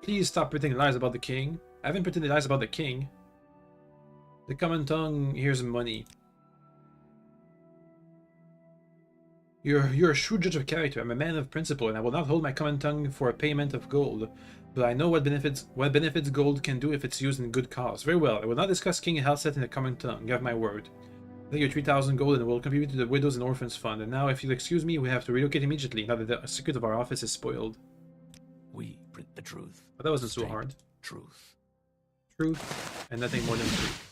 Please stop pretending lies about the king. I haven't pretended lies about the king. The common tongue here's money. You're a shrewd judge of character. I'm a man of principle, and I will not hold my common tongue for a payment of gold. But I know what benefits gold can do if it's used in good cause. Very well, I will not discuss King Halset in a common tongue. You have my word. Take your 3,000 gold and will contribute to the Widows and Orphans Fund. And now, if you'll excuse me, we have to relocate immediately, now that the secret of our office is spoiled. We print the truth. But that wasn't so Straight hard. Truth. Truth, and nothing more than truth.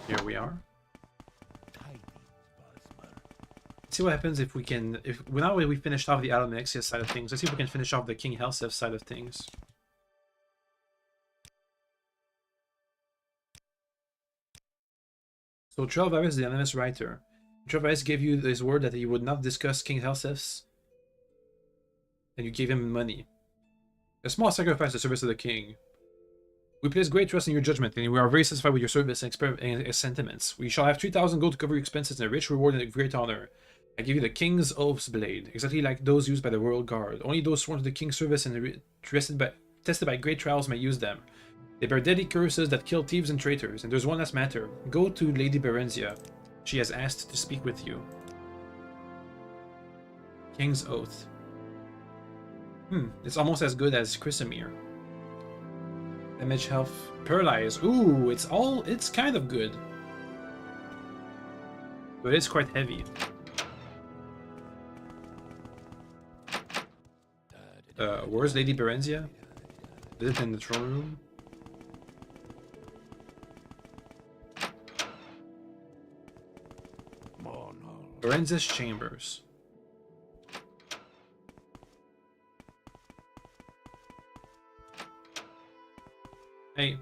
Here we are. Let's see what happens if we can. Now we finished off the Alamaxia side of things. Let's see if we can finish off the King Helsef side of things. So Trelvaris, the anonymous writer. Trelvaris gave you his word that he would not discuss King Helsef's, and you gave him money. A small sacrifice to service of the king. We place great trust in your judgment, and we are very satisfied with your service and sentiments. We shall have 3,000 gold to cover your expenses and a rich reward and a great honor. I give you the King's Oath's blade, exactly like those used by the Royal Guard. Only those sworn to the King's service and tested by great trials may use them. They bear deadly curses that kill thieves and traitors. And there's one last matter. Go to Lady Berenzia. She has asked to speak with you. King's Oath. It's almost as good as Chrysamere. Damage health. Paralyze. Ooh, it's kind of good. But it's quite heavy. Where's Lady Berenzia? Is it in the throne room? Mournhold. Berenzia's chambers. Hey.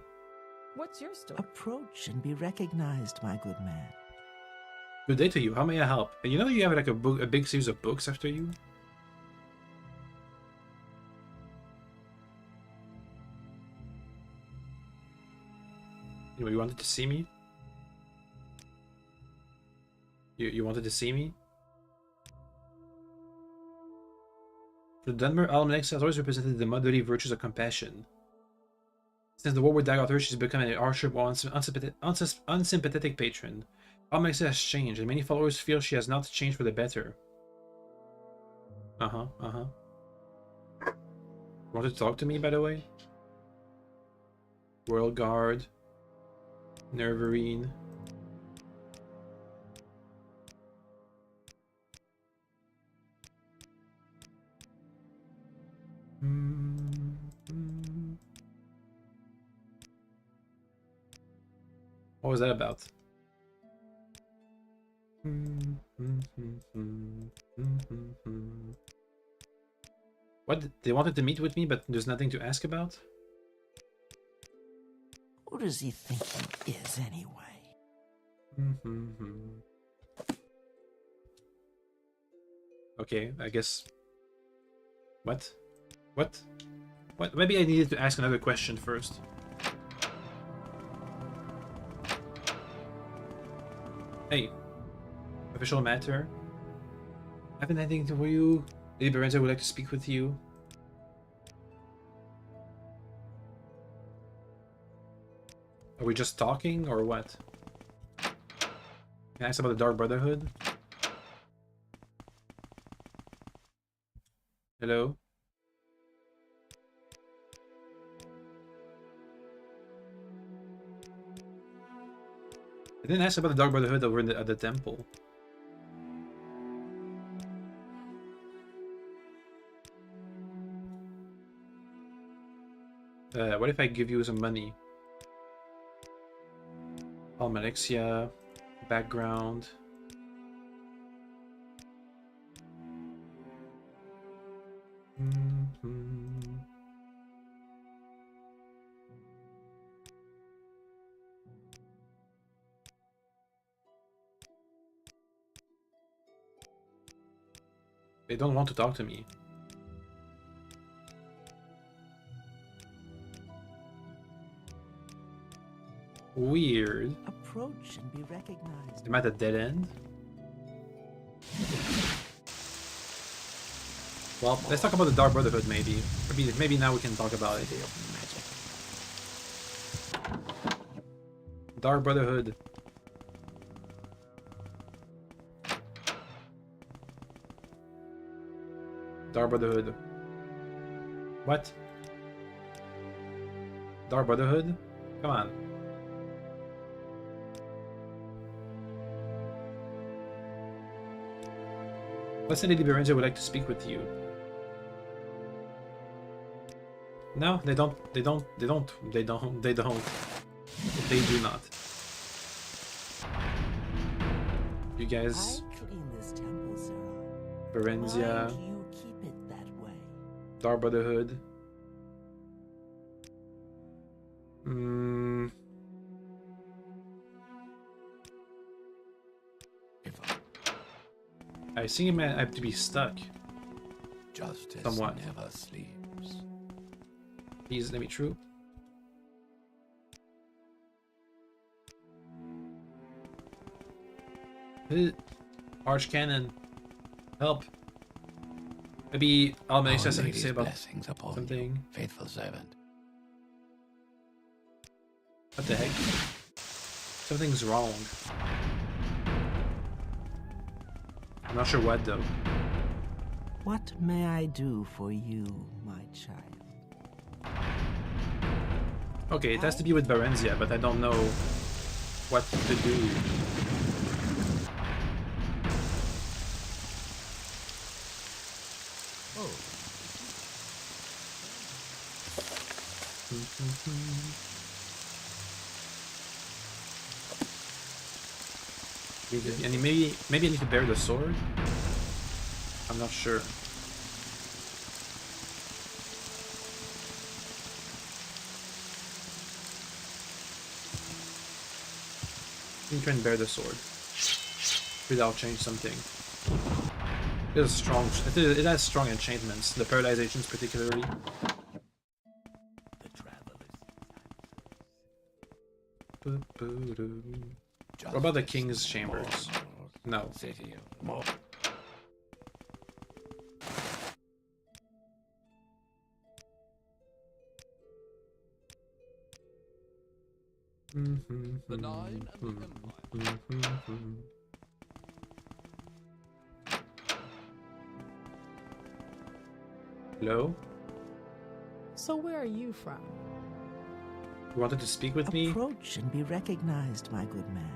What's your story? Approach and be recognized, my good man. Good day to you. How may I help? And you know you have like a big series of books after you? You wanted to see me? You wanted to see me? The Dunmer Almanac has always represented the motherly virtues of compassion. Since the war with Dagoth, she's become an archer unsympathetic patron. Almanac has changed, and many followers feel she has not changed for the better. Wanted to talk to me, by the way? Royal Guard. Nerverine. What was that about? What? They wanted to meet with me, but there's nothing to ask about? Who does he think he is, anyway? Okay, I guess. What? What? What? Maybe I needed to ask another question first. Hey. Official matter? Haven't anything to you? Lady Berenzia would like to speak with you. Are we just talking, or what? Can I ask about the Dark Brotherhood? Hello? I didn't ask about the Dark Brotherhood over at the temple. What if I give you some money? Almalexia, background. They don't want to talk to me. Weird. Approach and be recognized. Am I at a dead end? Well, let's talk about the Dark Brotherhood, maybe. Maybe now we can talk about it. Dark Brotherhood. Dark Brotherhood. What? Dark Brotherhood? Come on. Blessed Lady Berenja would like to speak with you. No, they don't. They do not. You guys, I clean this temple, Sarah. Berenzia, Why do you keep it that way? Dark Brotherhood. Hmm. If I think I have to be stuck. justice Somewhat. never sleeps. Please let me through. Archcanon, help. Maybe Almace Our has something to Lady's say about blessings upon something. you, faithful servant. What the heck? Something's wrong. I'm not sure what though. What may I do for you, my child? Okay, it has to be with Berenzia, but I don't know what to do. Oh, And maybe I need to bear the sword? I'm not sure. You can bear the sword. Maybe I'll change something. It is strong. It has strong enchantments. The paralyzations particularly. The traveler's What about the king's chambers? No. City of More. the Nine and the Empire. Hello? So where are you from? You wanted to speak with me? Approach and be recognized, my good man.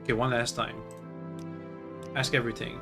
Okay, one last time. Ask everything.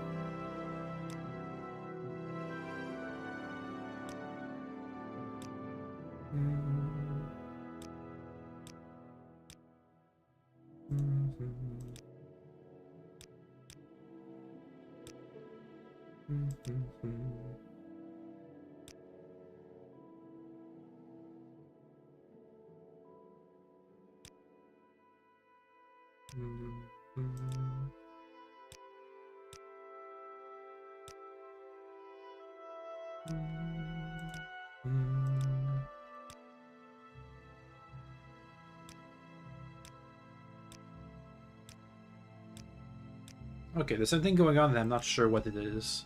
Okay, there's something going on that I'm not sure what it is.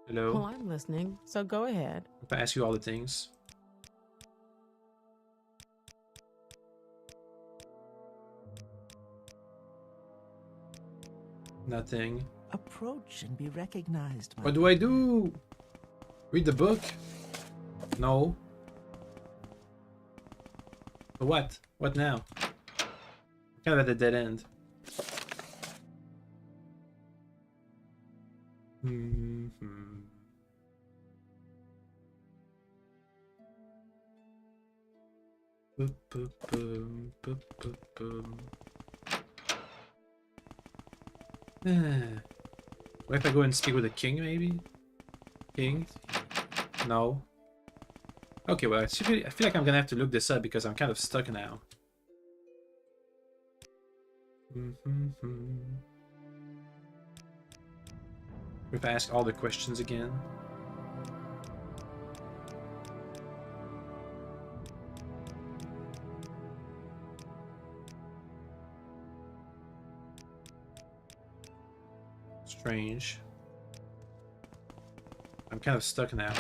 Hello? Well, I'm listening, so go ahead. If I ask you all the things. Nothing. Approach and be recognized, my What do I do? Read the book? No. But what? What now? I'm kind of at a dead end. Boop, boop, boom, boop, boop, boom. What if I go and speak with the king, maybe? King? No. Okay, well, I feel like I'm gonna have to look this up because I'm kind of stuck now. If I ask all the questions again. Strange. I'm kind of stuck now.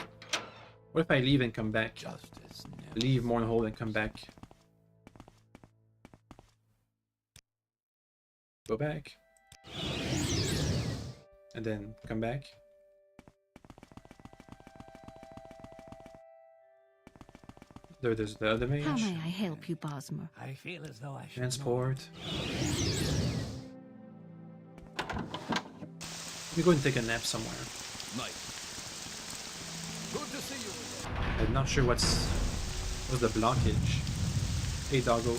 What if I leave and come back? Justice never Leave Mournhold and come back. Go back. And then come back. There's the other mage. How may I help you, Bosmer? I feel as though I should Transport. Let me go and take a nap somewhere. Nice. Good to see you again. I'm not sure what's the blockage. Hey, doggo.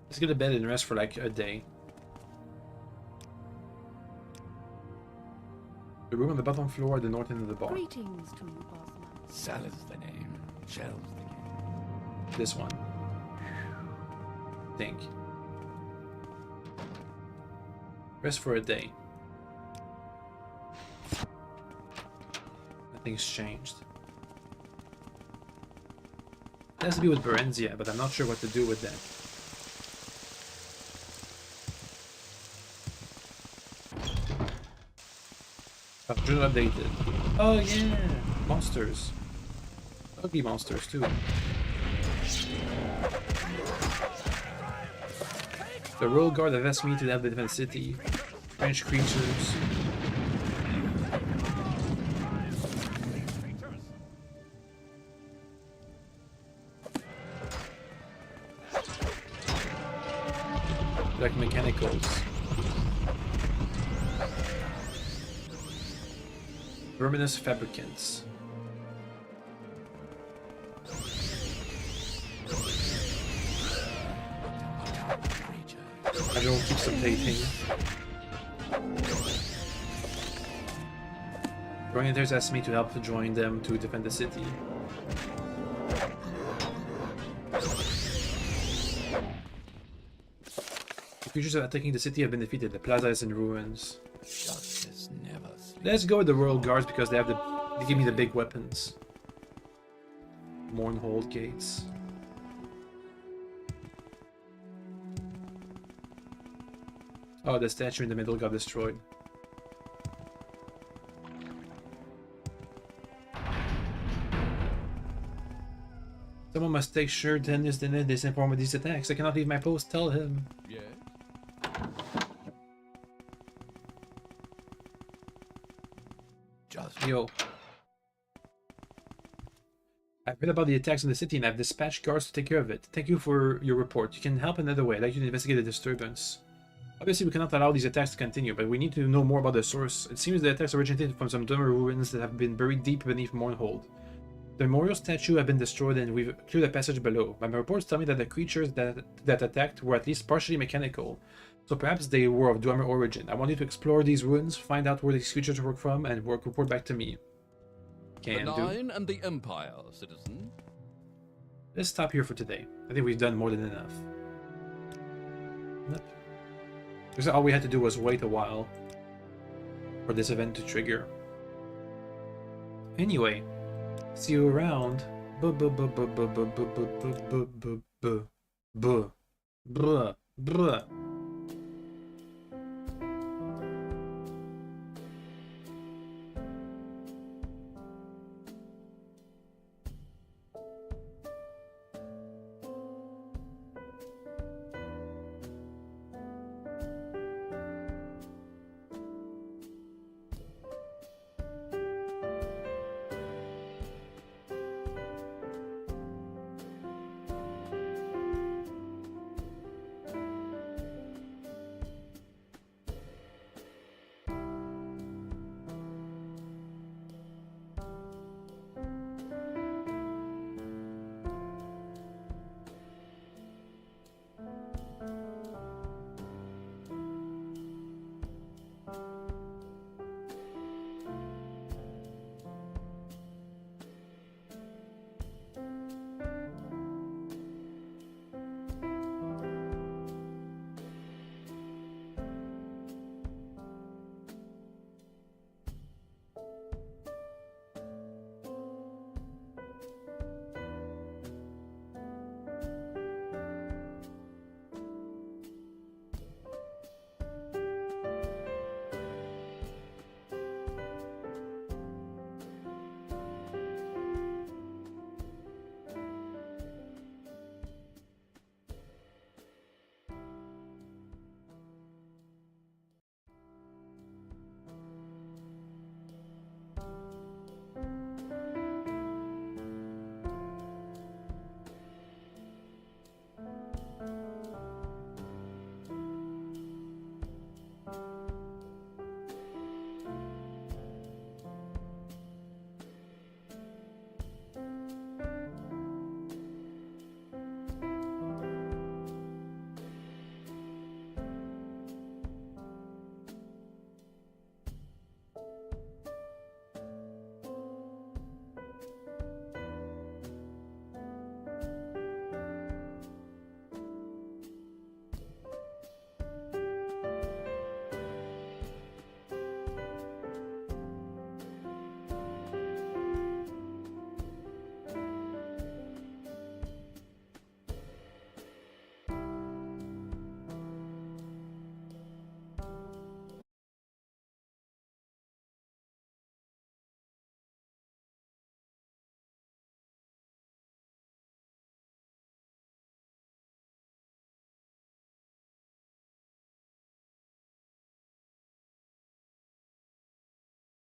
Let's get to bed and rest for like a day. The room on the bottom floor at the north end of the bar. Greetings to you, Bosmer. Salad's the name. Shell's the game. This one. Think. Rest for a day. Nothing's changed. It has to be with Berenzia, but I'm not sure what to do with that. I've been updated. Oh yeah! Monsters. Ugly monsters too. The royal guard have asked me to help defend the city. French creatures. Like mechanicals. Verminous fabricants. I don't keep updating. Orienters asked me to help to join them to defend the city. The creatures attacking the city have been defeated. The plaza is in ruins. Justice never sleeps. Let's go with the royal guards because they give me the big weapons. Mournhold gates. Oh, the statue in the middle got destroyed. Someone must take sure Dennis didn't disinform with these attacks. I cannot leave my post. Tell him. Yes? Just Yo. I've read about the attacks in the city and I've dispatched guards to take care of it. Thank you for your report. You can help another way. I'd like you to investigate the disturbance. Obviously, we cannot allow these attacks to continue, but we need to know more about the source. It seems the attacks originated from some dumber ruins that have been buried deep beneath Mournhold. The memorial statue have been destroyed and we've cleared a passage below. My reports tell me that the creatures that attacked were at least partially mechanical, so perhaps they were of Dwemer origin. I want you to explore these ruins, find out where these creatures were from, and report back to me. Can the do. Nine and the Empire, citizen. Let's stop here for today. I think we've done more than enough. Yep. Because all we had to do was wait a while for this event to trigger. Anyway, see you around. Bruh.